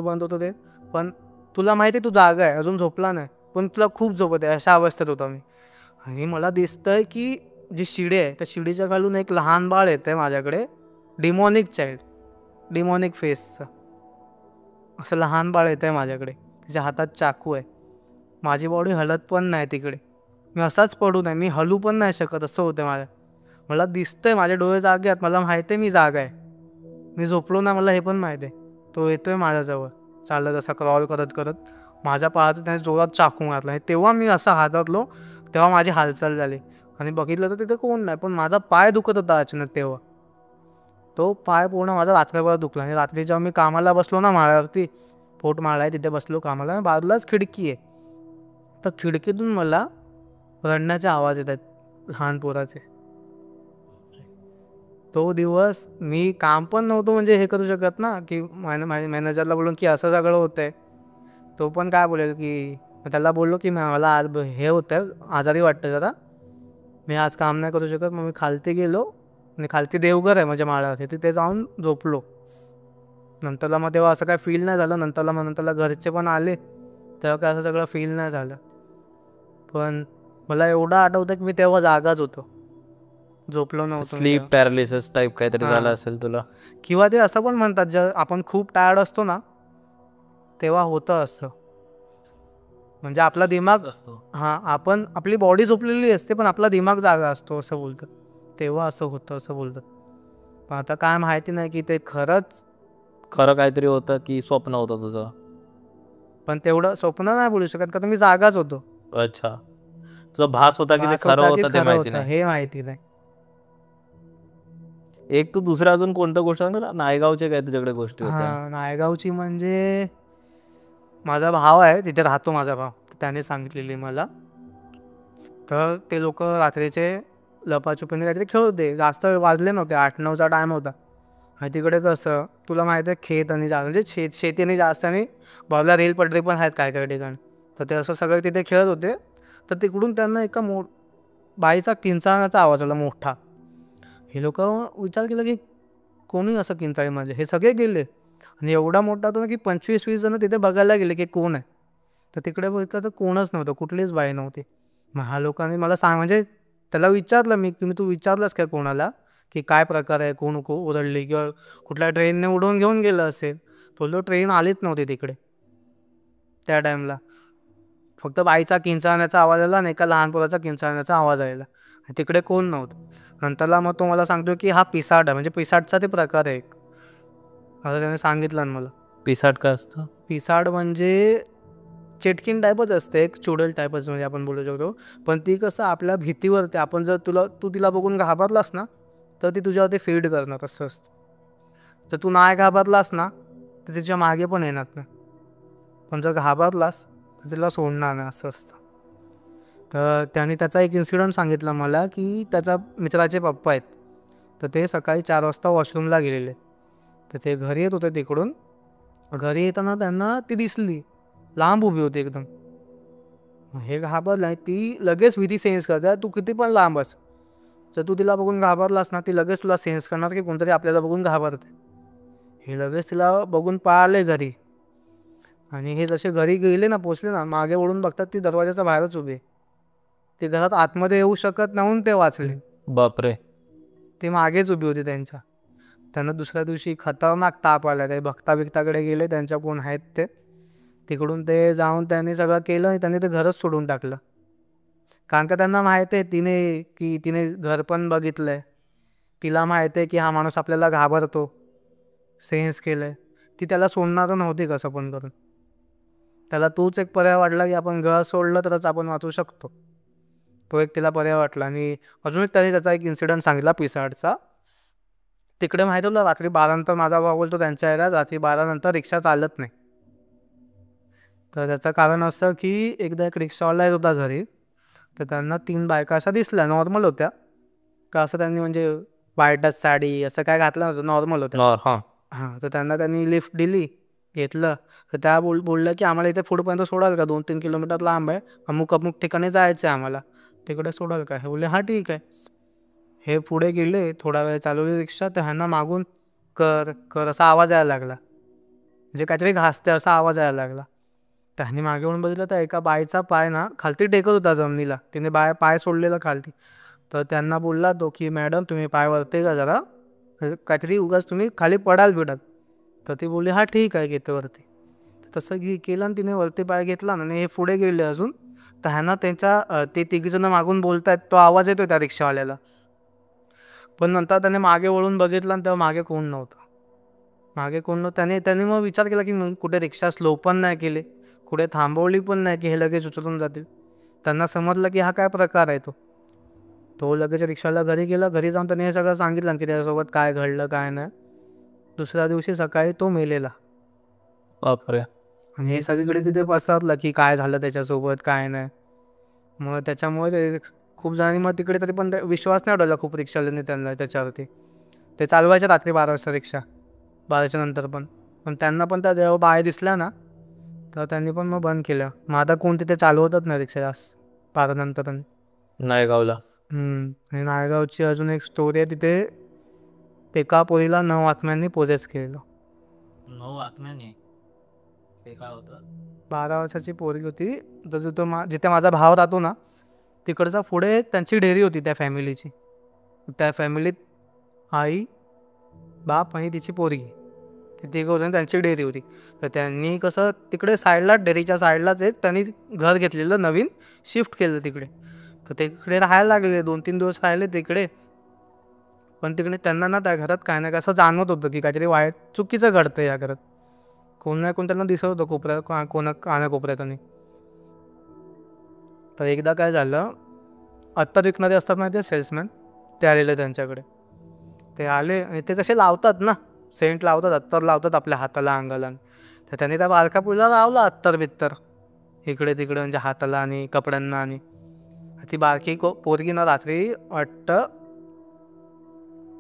बंद होते. पण तुला माहिती आहे तू जागा आहे, अजून झोपला नाही, पण तुला खूप झोप येते, अशा अवस्थेत होता मी. आणि मला दिसतंय की जी शिडी आहे, त्या शिडीच्या खालून एक लहान बाळ येतं आहे माझ्याकडे, डिमॉनिक चाइल्ड, डिमॉनिक फेसचं असं लहान बाळ येतं आहे माझ्याकडे. त्याच्या हातात चाकू आहे. माझी बॉडी हलत पण नाही तिकडे, मी असाच पडू नये, मी हलू पण नाही शकत, असं होतं मला दिसतंय. माझे डोळे जागे आहेत, मला माहिती आहे मी जागा आहे. मी झोपलो ना, मला हे पण माहीत आहे. तो येतोय माझ्याजवळ चालत असा क्रॉल करत करत, माझ्या पायात त्याने जोरात चाकू मारला. तेव्हा मी असा हादरलो, तेव्हा माझी हालचाल झाली आणि बघितलं तर तिथे कोण नाही, पण माझा पाय दुखत होता अचानक. तेव्हा तो पाय पूर्ण माझा रात्रभर दुखला. आणि रात्री जेव्हा मी कामाला बसलो ना माळ्यावरती, पोट माळा आहे तिथे बसलो कामाला, बाजूलाच खिडकी आहे. तर खिडकीतून मला रडण्याचे आवाज येत आहेत लहान पोराचे. तो दिवस मी काम पण नव्हतो म्हणजे हे करू शकत ना, की माझ्या मॅनेजरला बोलून की असं सगळं होतंय. तो पण काय बोलेल की, त्याला बोललो की मला आज हे होतं, आजारी वाटतं जरा, मी आज काम नाही करू शकत. मग मी खालती गेलो आणि खालती देवघर आहे म्हणजे माळ्यावरती, तिथे जाऊन झोपलो. नंतरला मग तेव्हा असं काय फील नाही झालं. नंतरला घरचे पण आले तेव्हा काय असं सगळं फील नाही झालं. पण मला एवढं आठवतं की मी तेव्हा जागाच होतो, झोपलो नव्हतो. स्लीप पॅरालिसिस टाईप काहीतरी हां. झालं असेल तुला. किंवा ते असं पण म्हणतात, जेव्हा आपण खूप टायर्ड असतो ना तेव्हा होतं असं. म्हणजे आपला दिमाग असतो, आपण आपली बॉडी झोपलेली असते पण आपला दिमाग जागा असतो असं बोलतात. तेव्हा असं होतं असं बोलतात. पण आता काय माहिती नाही की ते खरंच, खरं काहीतरी होतं की स्वप्न होतं तुझं. पण तेवढं स्वप्न नाही बोलू शकत कारण मी जागाच होतो. अच्छा, तुझा भास होता की ते भास खरं होता की होतं ते खरं माहिती होतं नाही. हे माहिती नाही. एक तू दुसऱ्या अजून कोणत्या गोष्ट सांग ना, नायगावच्या काय तुझ्याकडे गोष्टी होत्या. नायगावची म्हणजे माझा भाव आहे तिथे राहतो, माझा भाव, त्याने सांगितलेली मला. तर ते लोक रात्रीचे लपाछुपीने काहीतरी खेळत होते. जास्त वाजले नव्हते, 8-9चा टाईम होता. आणि तिकडे कसं तुला माहिती आहे, खेत आणि म्हणजे शेती आणि जास्त, आणि बाजूला रेल पटरी पण आहेत काय काय ठिकाणी. तर ते असं सगळे तिथे खेळत होते. तर तिकडून त्यांना एका बाईचा किंचाळण्याचा आवाज आला मोठा. हे लोक विचार केला की कोणी असं किंचाळी म्हणजे, हे सगळे गेले. आणि एवढा मोठा होता ना की 25-20 जण तिथे बघायला गेले की कोण आहे. तर तिकडे बघितलं तर कोणच नव्हतं, कुठलीच बाई नव्हती. मग हा लोकांनी मला म्हणजे त्याला विचारलं मी, तुम्ही तू विचारलंस काय कोणाला की काय प्रकार आहे, कोण ओरडली किंवा कुठल्या ट्रेनने उडवून घेऊन गेलं असेल. बोललो ट्रेन आलीच नव्हती तिकडे त्या टाईमला. फक्त बाईचा किंचाळण्याचा आवाज आला आणि एका लहान पोराचा किंचाळण्याचा आवाज आला. तिकडे कोण नव्हतं. नंतरला मग तो मला सांगतो की हा पिसाट आहे, म्हणजे पिसाटचा ते प्रकार आहे एक, असं त्याने सांगितलं मला. पिसाट काय असतं? पिसाड म्हणजे चेटकिन टाईपच असते, एक चुडेल टाईपच म्हणजे आपण बोलू शकतो. पण ती कसं आपल्या भीतीवरती, आपण जर तू तिला बघून घाबरलास ना तर ती तुझ्यावरती फीड करणार असं असतं. जर तू नाही घाबरलास ना तर तिच्या मागे पण येणार नाही, पण जर घाबरलास तर तिला सोडणार नाही असं असतं. तर त्याने त्याचा एक इन्सिडेंट सांगितला मला की त्याचा मित्राचे पप्पा आहेत. तर ते सकाळी 4 वाजता वॉशरूमला गेलेले. तर ते घरी येत होते तिकडून. घरी येताना त्यांना ती दिसली, लांब उभी होती एकदम. हे घाबरलं, ती लगेच भीती सेन्स करते, तू किती पण लांब अस. जर तू तिला बघून घाबरलास ना ती लगेच तुला सेन्स करणार की कोणतरी आपल्याला बघून घाबरते. हे लगेच तिला बघून पळाले घरी. आणि हे जसे घरी गेले ना, पोचले ना, मागे वळून बघतात ती दरवाजाच्या बाहेरच उभी आहे. ते घरात आतमध्ये येऊ शकत नाही, ते वाचले. बापरे. ते मागेच उभी होती त्यांच्या. त्यांना दुसऱ्या दिवशी खतरनाक ताप आला. ते भक्ताकडे गेले, त्यांच्या कोण आहेत ते, तिकडून ते जाऊन त्यांनी सगळं केलं आणि त्यांनी ते घरच सोडून टाकलं. कारण का त्यांना माहिती आहे तिने घर पण बघितलंय, तिला माहिती आहे की हा माणूस आपल्याला घाबरतो, सेन्स केलंय. ती त्याला सोडणार नव्हती कसं पण करून. त्याला तोच एक पर्याय वाटला की आपण घर सोडलं तरच आपण वाचू शकतो. तो एक तिला पर्याय वाटला. आणि अजून एक त्याने त्याचा एक इन्सिडेंट सांगितला पिसाडचा. तिकडे माहिती होतं रात्री 12 नंतर, माझा भाऊ बोलतो त्यांच्या एरियात रात्री 12 नंतर रिक्षा चालत नाही. तर त्याचं कारण असं की एकदा एक रिक्षावाला येत होता घरी. तर त्यांना 3 बायका अशा दिसल्या, नॉर्मल होत्या का, असं त्यांनी म्हणजे व्हाईटच साडी असं काय घातलं नव्हतं, नॉर्मल होत्या. तर त्यांनी लिफ्ट दिली, घेतलं. तर त्या बोलल्या की आम्हाला इथे पुढपर्यंत सोडाल का, 2-3 किलोमीटर लांब आहे, अमुक ठिकाणी जायचं आहे आम्हाला, तिकडे सोडाल का. हे बोलले हां ठीक आहे. हे पुढे गेले, थोडा वेळ चालवली रिक्षा. तर ह्यांना मागून कर कर असा आवाज यायला लागला, म्हणजे काहीतरी घासते असा आवाज यायला लागला. त्यांनी मागे वळून बघितलं तर एका बाईचा पाय ना खालती टेकत होता जमिनीला, तिने पाय सोडलेला खालती. तर त्यांना बोलला तो की मॅडम तुम्ही पाय वरते का जरा, काहीतरी उगाच तुम्ही खाली पडाल बिडत. तर ती बोलली हां ठीक आहे घेते वरती. तर तसं केलं आणि तिने वरती पाय घेतला आणि हे पुढे गेले अजून. तर ह्यांना ते तिघीजणं मागून बोलतायत, तो आवाज येतो त्या रिक्षावाल्याला. पण नंतर त्याने मागे वळून बघितलं आणि तेव्हा मागे कोण नव्हतं. मागे कोण त्यांनी मग विचार केला की कुठे रिक्षा स्लो पण नाही केली, कुठे थांबवली पण नाही की हे लगेच उचलून जातील. त्यांना समजलं की हा काय प्रकार आहे. तो लगेच रिक्षाला घरी गेला. घरी जाऊन त्याने हे सगळं सांगितलं की त्याच्यासोबत काय घडलं काय नाही. दुसऱ्या दिवशी सकाळी तो मेलेला. बापरे. आणि हे सगळीकडे तिथे पसरलं की काय झालं त्याच्यासोबत काय नाही. मग त्याच्यामुळे खूप जणांनी मग तिकडे तरी पण विश्वास नाही उडवला खूप रिक्षावाल्यांनी त्यांना त्याच्यावरती. ते चालवायचे रात्री 12 वाजता रिक्षा, 12च्या नंतर पण त्यांना पण त्या जेव्हा बाहेर दिसल्या ना तर त्यांनी पण मग बंद केलं. मग आता कोण तिथे चालवतच नाही रिक्षा जास्त 12 नंतर. नायगावला. आणि नायगावची अजून एक स्टोरी आहे. तिथे एका पोरीला 9 आत्म्यांनी पोजेस केलेलं. 9 आत्म्याने? ते काय होतं? 12 वर्षाची पोरगी होती. जिथे माझा भाव राहतो ना तिकडचा पुढे त्यांची डेअरी होती त्या फॅमिलीची. त्या फॅमिलीत आई, बाप आणि तिची पोरगी, तिथे त्यांची डेअरी होती. तर त्यांनी कसं तिकडे साईडला डेअरीच्या साईडलाच त्यांनी घर घेतलेलं, नवीन शिफ्ट केलं तिकडे. तर तिकडे राहायला लागले, 2-3 दिवस राहिले तिकडे. पण तिकडे त्यांना ना त्या घरात काय ना काय असं जाणवत होतं की काहीतरी वाईट चुकीचं घडतं या घरात. कोण ना कोण त्यांना दिसत होतं कोपऱ्यात, कानाकोपऱ्यात. तर एकदा काय झालं, अत्तर विकणारे असतात माहिती आहे सेल्समॅन, ते आलेले त्यांच्याकडे. ते आले आणि ते कसे लावतात ना, सेंट लावतात, अत्तर लावतात आपल्या हाताला अंगाला. तर त्यांनी त्या बारका पुरीला लावला अत्तर बित्तर इकडे तिकडे, म्हणजे हाताला आणि कपड्यांना. आणि ती बारकी पोरगी ना रात्री वाटतं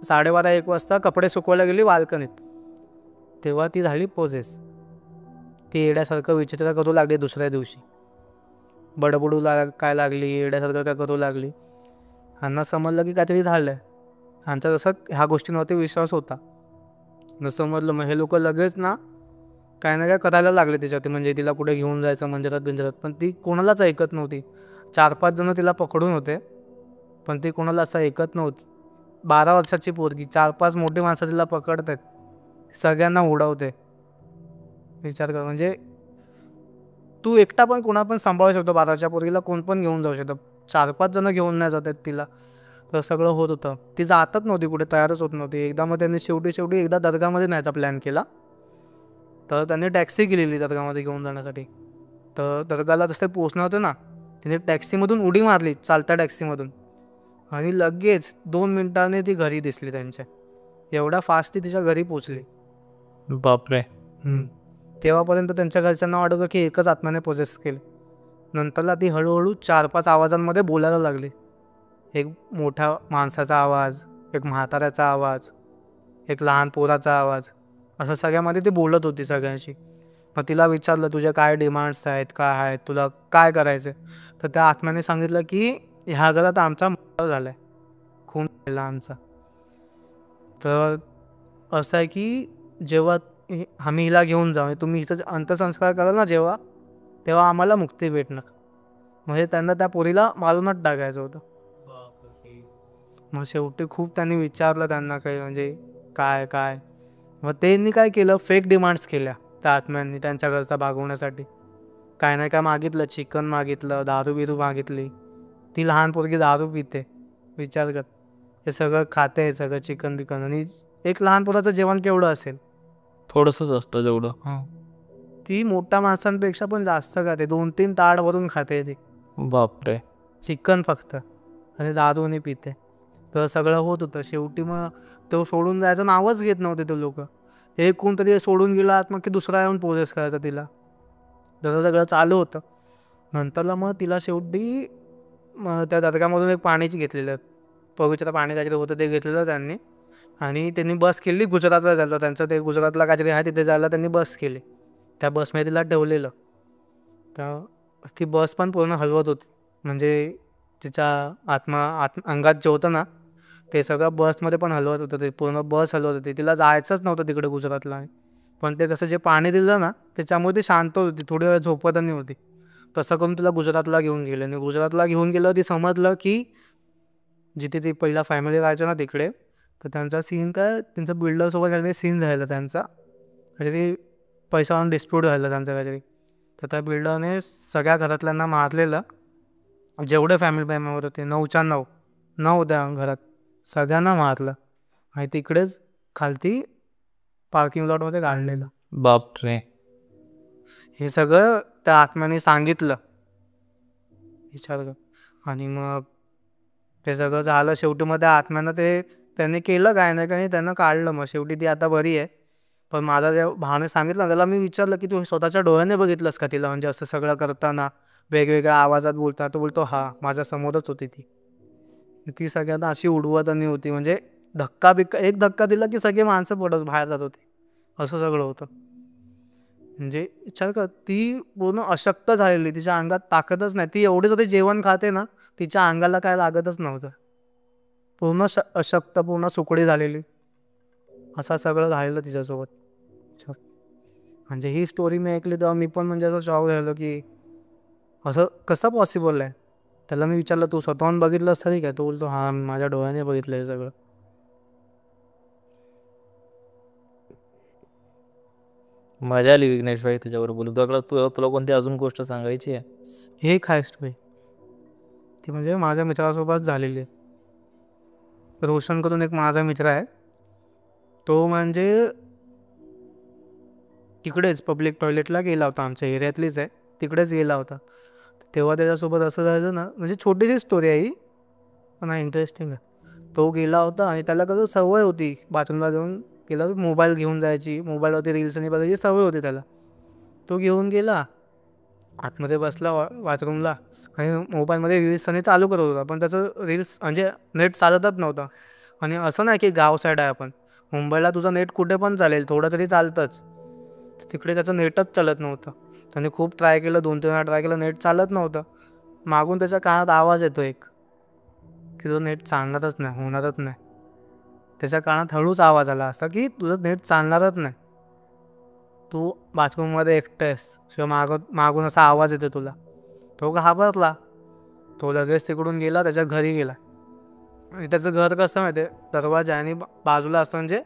12:30-1 वाजता कपडे सुकवायला गेली बाल्कनीत. तेव्हा ती झाली पोजेस. ती येड्यासारखं विचित्र करू लागली. दुसऱ्या दिवशी बडबडू काय लागली, येड्यासारखं काय करू लागली. ह्यांना समजलं की काहीतरी झालं आहे. ह्यांचा जसं ह्या गोष्टींवरती विश्वास होता, जसं समजलं मग हे लोक लगेच ना काय ना काय करायला लागले त्याच्यावरती. म्हणजे तिला कुठे घेऊन जायचं मंदिरात. पण ती कोणालाच ऐकत नव्हती. 4-5 जण तिला पकडून होते, पण ती कोणाला असं ऐकत नव्हती. 12 वर्षाची पोरगी, 4-5 मोठी माणसं तिला पकडतात, सगळ्यांना उडवते. विचार कर, म्हणजे तू एकटा पण कोणा पण सांभाळू शकतो. 12च्या पोरगीला कोण पण घेऊन जाऊ शकतो. 4-5 जण घेऊन नाही जातात तिला. तर सगळं होत होतं. ती जातच नव्हती कुठे, तयारच होत नव्हती. एकदा मग त्यांनी शेवटी एकदा दर्गामध्ये न्यायचा प्लॅन केला. तर त्यांनी टॅक्सी केलेली दर्गामध्ये घेऊन जाण्यासाठी. तर दर्गाला जसं पोचणार होते ना, तिने टॅक्सीमधून उडी मारली, चालत्या टॅक्सीमधून. आणि लगेच 2 मिनिटांनी ती घरी दिसली त्यांच्या. एवढ्या फास्ट ती तिच्या घरी पोचली. बापरे. तेव्हापर्यंत त्यांच्या घरच्यांना वाटतं की एकच आत्म्याने पोजेस केले. नंतरला ती हळूहळू 4-5 आवाजांमध्ये बोलायला लागली. एक मोठ्या माणसाचा आवाज, एक म्हाताऱ्याचा आवाज, एक लहान पोराचा आवाज, असं सगळ्यामध्ये ती बोलत होती सगळ्यांशी. मग तिला विचारलं तुझे काय डिमांड्स आहेत, काय आहेत, तुला काय करायचं. तर त्या आत्म्याने सांगितलं की ह्या घरात आमचा मर्डर झाला आहे, खून झाला आमचा. तर असं आहे की जेव्हा आम्ही हिला घेऊन जाऊ, तुम्ही हिचं अंत्यसंस्कार कराल ना जेव्हा, तेव्हा आम्हाला मुक्ती भेटणार. म्हणजे त्यांना त्या पोरीला मारूनच टाकायचं होतं. मग शेवटी खूप त्यांनी विचारलं त्यांना काही, म्हणजे काय. मग त्यांनी काय केलं, फेक डिमांड्स केल्या त्या आत्म्यांनी त्यांच्या घरचा भागवण्यासाठी. काय नाही काय मागितलं, चिकन मागितलं, दारू बिरू मागितली. ती लहान पोरगी दारू पिते, विचार कर. हे सगळं खाते, हे सगळं चिकन बिकन. आणि एक लहान पोराचं जेवण केवढं असेल, थोडंसंच असतं जेवढं. ती मोठ्या माणसांपेक्षा पण जास्त खाते, 2-3 ताट भरून खाते ती. बापरे. चिकन फक्त, आणि दारूने पिते. तर सगळं होत होतं. शेवटी मग तो सोडून जायचं नावच घेत नव्हते ते लोक. एक कोणतरी सोडून गेला आत, मग की दुसरा येऊन पोजेस करायचा तिला. तसं सगळं चालू होतं. नंतरला मग तिला शेवटी त्या दर्गामधून एक पाण्याची घेतलेलं, पवित्र पाणी काहीतरी होतं ते घेतलेलं त्यांनी. आणि त्यांनी बस केली गुजरातला जायला. त्यांचं ते गुजरातला काहीतरी आहे, तिथे जायला त्यांनी बस केली. त्या बसमध्ये तिला ठेवलेलं. तर ती बस पण पूर्ण हलवत होती. म्हणजे तिच्या अंगात जे होतं ना ते सगळं बसमध्ये पण हलवत होतं. ते पूर्ण बस हलवत होती. तिला जायचंच नव्हतं तिकडे गुजरातला. पण ते तसं जे पाणी दिलं ना त्याच्यामुळे ती शांत होती, थोडी वेळ झोपतही होती. तसं करून तिला गुजरातला घेऊन गेलं. आणि गुजरातला घेऊन गेलं ती समजलं की जिथे ती पहिला फॅमिली राहायचं ना तिकडे, तर त्यांचा सीन काय, त्यांचं बिल्डरसोबत काहीतरी सीन झालेला त्यांचा, काहीतरी पैशावरून डिस्प्यूट झालं त्यांचं काहीतरी. तर त्या बिल्डरने सगळ्या घरातल्यांना मारलेलं, जेवढे फॅमिली मेंबर होते 9च्या 9 त्या घरात सगळ्यांना मारलं. आणि तिकडेच खालती पार्किंग लॉटमध्ये काढलेलं. बापरे. हे सगळं त्या आत्म्याने सांगितलं विचार कर. आणि मग ते सगळं झालं. शेवटी मग त्या आत्म्यानं त्यांनी केलं काय नाही काही, त्यांना काढलं. मग शेवटी ती आता बरी आहे. पण माझा त्या भावाने सांगितलं, त्याला मी विचारलं की तू स्वतःच्या डोळ्याने बघितलंस का तिला, म्हणजे असं सगळं करताना वेगवेगळ्या आवाजात बोलताना. तो बोलतो हा, माझ्या समोरच होती ती सगळ्यांना अशी उडवताना होती. म्हणजे एक धक्का दिला की सगळे माणसं पडत बाहेर जात होती. असं सगळं होतं. म्हणजे विचार कर, ती पूर्ण अशक्त झालेली, तिच्या अंगात ताकदच नाही. ती एवढी तरी जेवण खाते ना, तिच्या अंगाला काय लागतच नव्हतं. पूर्ण अशक्त, पूर्ण सुकडी झालेली. असं सगळं झालेलं तिच्यासोबत. म्हणजे ही स्टोरी मी ऐकली तेव्हा मी पण म्हणजे असं शॉक झालो की असं कसं पॉसिबल आहे. त्याला मी विचारलं तू स्वतःहून बघितलंस तरी काय? तो बोलतो हा, माझ्या डोळ्याने बघितलं हे सगळं. मजा आली विघ्नेश भाई तुझ्यावर बोलू. तुला कोणती अजून गोष्ट सांगायची आहे? हे काय स्टोरी ती म्हणजे माझ्या मित्रासोबत झालेली आहे. रोशन करून एक माझा मित्र आहे. तो म्हणजे तिकडेच पब्लिक टॉयलेटला गेला होता, आमच्या एरियातलीच आहे, तिकडेच गेला होता. तेव्हा त्याच्यासोबत असं झालं ना, म्हणजे छोटीशी स्टोरी आहे ही, पण इंटरेस्टिंग आहे. तो गेला होता आणि त्याला कसं सवय होती बाथरूमला जाऊन गेला मोबाईल घेऊन जायची, मोबाईलवरती रील्स आणि बघायची सवय होती त्याला. तो घेऊन गेला आतमध्ये बसला बाथरूमला आणि मोबाईलमध्ये रील्स आणि चालू करत होता. पण त्याचं रील्स म्हणजे नेट चालतच नव्हतं. आणि असं नाही की गाव साईड आहे आपण, मुंबईला तुझं नेट कुठे पण चालेल, थोडं तरी चालतंच. तिकडे त्याचं नेटच चालत नव्हतं. त्याने खूप ट्राय केलं, 2-3 वेळा ट्राय केलं, नेट चालत नव्हतं. मागून त्याच्या कानात आवाज येतो एक की तुझं नेट चालणारच नाही, होणारच नाही. त्याच्या कानात हळूच आवाज आला असा की तुझं नेट चालणारच नाही, तू बाथरूममध्ये एकटं आहेस, किंवा मागून असा आवाज येतो तुला. तो घाबरला. तो लगेच तिकडून गेला, त्याच्या घरी गेला. आणि त्याचं घर कसं माहिती आहे, दरवाजा आणि बाजूला असं म्हणजे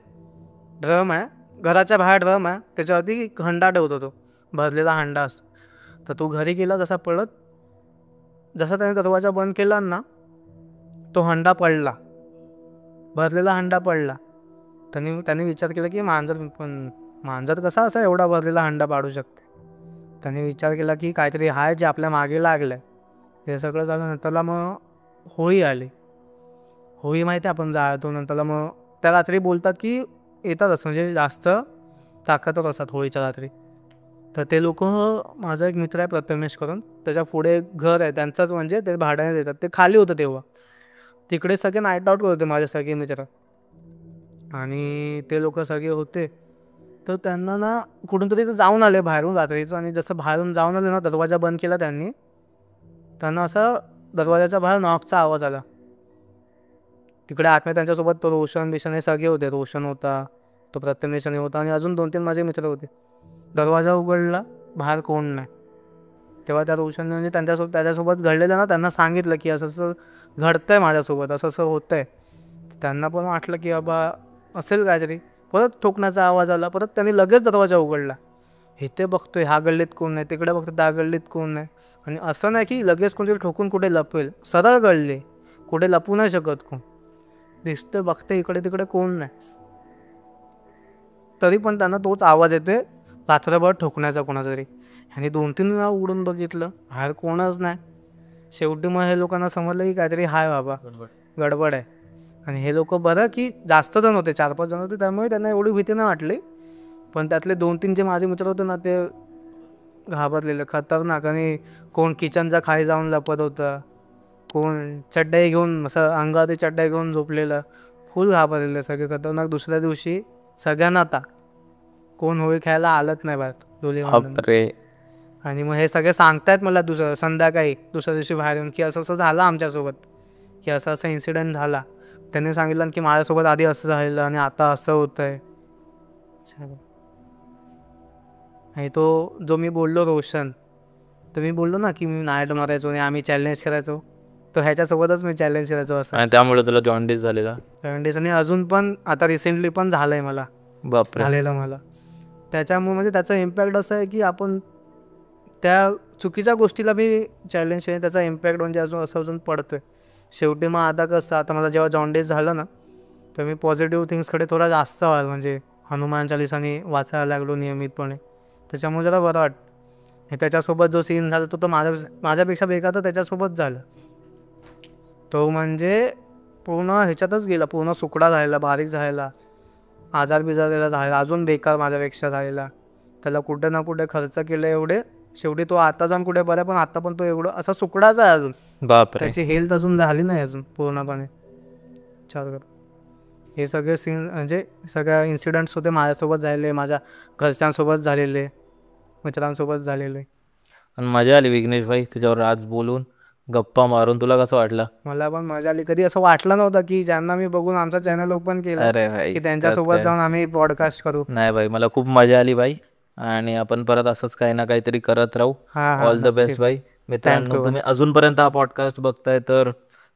ड्रम आहे, घराच्या बाहेर ड्रम आहे, त्याच्यावरती हंडा ठेवतो तो, भरलेला हंडा असतो. तर तो घरी गेला जसा पळत, जसा त्याने दरवाजा बंद केला ना, तो हंडा पडला, भरलेला हंडा पडला. त्याने विचार केला की मांजर कसा असा एवढा भरलेला हंडा पाडू शकते. त्याने विचार केला की काहीतरी आहे जे आपल्या मागे लागलं आहे. हे सगळं झालं. नंतरला मग होळी आली. होळी माहिती आहे आपण जाळतो. नंतरला मग त्या रात्री बोलतात की येतात असं, म्हणजे जास्त ताकदवर असतात होळीच्या रात्री. तर ते लोक, माझा एक मित्र आहे प्रथमेश करून, त्याच्या पुढे घर आहे त्यांचंच, म्हणजे ते भाड्याने देतात. ते खाली होतं तेव्हा. तिकडे सगळे नाईट आउट करत होते माझे सगळे मित्र. आणि ते लोक सगळे होते. तर त्यांना ना कुठून तरी जाऊन आले बाहेरून रात्रीचं. आणि जसं बाहेरून जाऊन आले ना, दरवाजा बंद केला त्यांना असं दरवाजाच्या बाहेर नॉकचा आवाज आला. तिकडे आतमध्ये त्यांच्यासोबत तो रोशन हे सगळे होते. रोशन होता, तो प्रथमेश होता, आणि अजून 2-3 माझे मित्र होते. दरवाजा उघडला, बाहेर कोण नाही. तेव्हा त्या रोशनने म्हणजे त्याच्यासोबत घडलेलं ना, त्यांना सांगितलं की असं असं घडतंय माझ्यासोबत, असं असं होतंय. त्यांना पण वाटलं की बाबा असेल काहीतरी. परत ठोकण्याचा आवाज आला. परत त्यांनी लगेच दरवाजा उघडला. इथे बघतोय ह्या गल्लीत कोण नाही, तिकडे बघतोय त्या गल्लीत कोण नाही. आणि असं नाही की लगेच कोणतरी ठोकून कुठे लपवेल, सरळ गळले, कुठे लपू नाही शकत कोण. दिसतोय, बघते इकडे तिकडे कोण नाही, तरी पण त्यांना तोच आवाज येतोय रात्रभर ठोकण्याचा कोणाचा तरी. आणि 2-3 वेळा उडून बघितलं, बाहेर कोणच नाही. शेवटी मग हे लोकांना समजलं की काहीतरी हाय बाबा, गडबड आहे. आणि हे लोक बरं की जास्त जण होते, 4-5 जण होते, त्यामुळे त्यांना एवढी भीती नाही वाटली. पण त्यातले 2-3 जे माझे मित्र होते ना, ते घाबरलेले, खतरनाक. आणि कोण किचनच्या खाली जाऊन लपत होतं, कोण चड्डाई घेऊन असं अंगावरती चड्डाई घेऊन झोपलेलं, फुल घाबरलेलं सगळे, खतरनाक. दुसऱ्या दिवशी सगळ्यांना आता कोण होळी खेळायला आलंच नाही बाहेर डोली बांधून. आणि मग हे सगळे सांगतायत मला संध्याकाळी दुसऱ्या दिवशी बाहेर येऊन की असं असं झालं आमच्यासोबत, की असं असं इन्सिडेंट झाला. त्यांनी सांगितलं की माझ्यासोबत आधी असं झालेलं आणि आता असं होतंय. आणि तो जो मी बोललो रोशन, तर मी बोललो ना की मी नाईट मारायचो आणि आम्ही चॅलेंज करायचो, तर ह्याच्यासोबतच मी चॅलेंज करायचो असं. आणि त्यामुळे तुला जॉन्डिस झालेला? 7 days. आणि अजून पण आता रिसेंटली पण झालंय मला. बापरे. झालेलं मला. त्याच्यामुळे म्हणजे त्याचा इम्पॅक्ट असं आहे की आपण त्या चुकीच्या गोष्टीला मी चॅलेंज केलं, त्याचा इम्पॅक्ट म्हणजे अजून पडतोय. शेवटी मग आता कसं, आता मला जेव्हा जॉन्डिस झालं ना, तर मी पॉझिटिव्ह थिंग्सकडे थोडा जास्त व्हायला, म्हणजे हनुमान चालिसाने वाचायला लागलो नियमितपणे, त्याच्यामुळे जरा बरं वाटतं. हे त्याच्यासोबत जो सीन झाला तो माझ्यापेक्षा बेकार तर त्याच्यासोबत झालं. तो म्हणजे पूर्ण ह्याच्यातच गेला, पूर्ण सुकडा झालेला, बारीक झालेला, आजार बिजारलेला झालेला, अजून बेकार माझ्यापेक्षा झालेला. त्याला कुठे ना कुठे खर्च केले एवढे, शेवटी तो आता जाऊन कुठे बरं, पण आता पण तो एवढं असा सुकडाच आहे अजून. बापरे. त्याची हेल्थ अजून झाली नाही अजून पूर्णपणे. विचार कर, हे सगळे सीन म्हणजे सगळ्या इन्सिडेंट्स होते माझ्यासोबत झालेले, माझ्या घरच्यांसोबत झालेले, मित्रांसोबत झालेले. आणि मजा आली विघ्नेश भाई तुझ्यावर आज बोलून, गप्पा मारून. तुला कसं वाटलं? मला पण मजा आली. कधी असं वाटलं नव्हतं की ज्यांना मी बघून आमचा चॅनल ओपन केला अरे भाई की त्यात त्यांच्यासोबत काय. जाऊन आम्ही पॉडकास्ट करू. नाही भाई, मला खूप मजा आली भाई. आणि आपण परत असंच काही ना काहीतरी करत राहू. हां हां ऑल द बेस्ट भाई. मित्रांनो, Thank you. तुम्ही अजूनपर्यंत हा पॉडकास्ट बघताय तर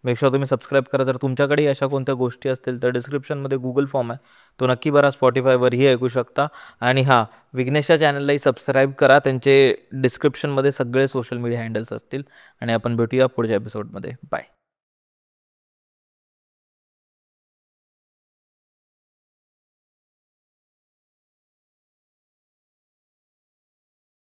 मेक शुअर तुम्ही सबस्क्राईब करा. जर तुमच्याकडे अशा कोणत्या गोष्टी असतील तर डिस्क्रिप्शनमध्ये गुगल फॉर्म आहे, तो नक्की भरा. स्पॉटिफायवरही ऐकू शकता. आणि हां, विघ्नेशच्या चॅनललाही सबस्क्राईब करा. त्यांचे डिस्क्रिप्शनमध्ये सगळे सोशल मीडिया हँडल्स असतील. आणि आपण भेटूया पुढच्या एपिसोडमध्ये. बाय.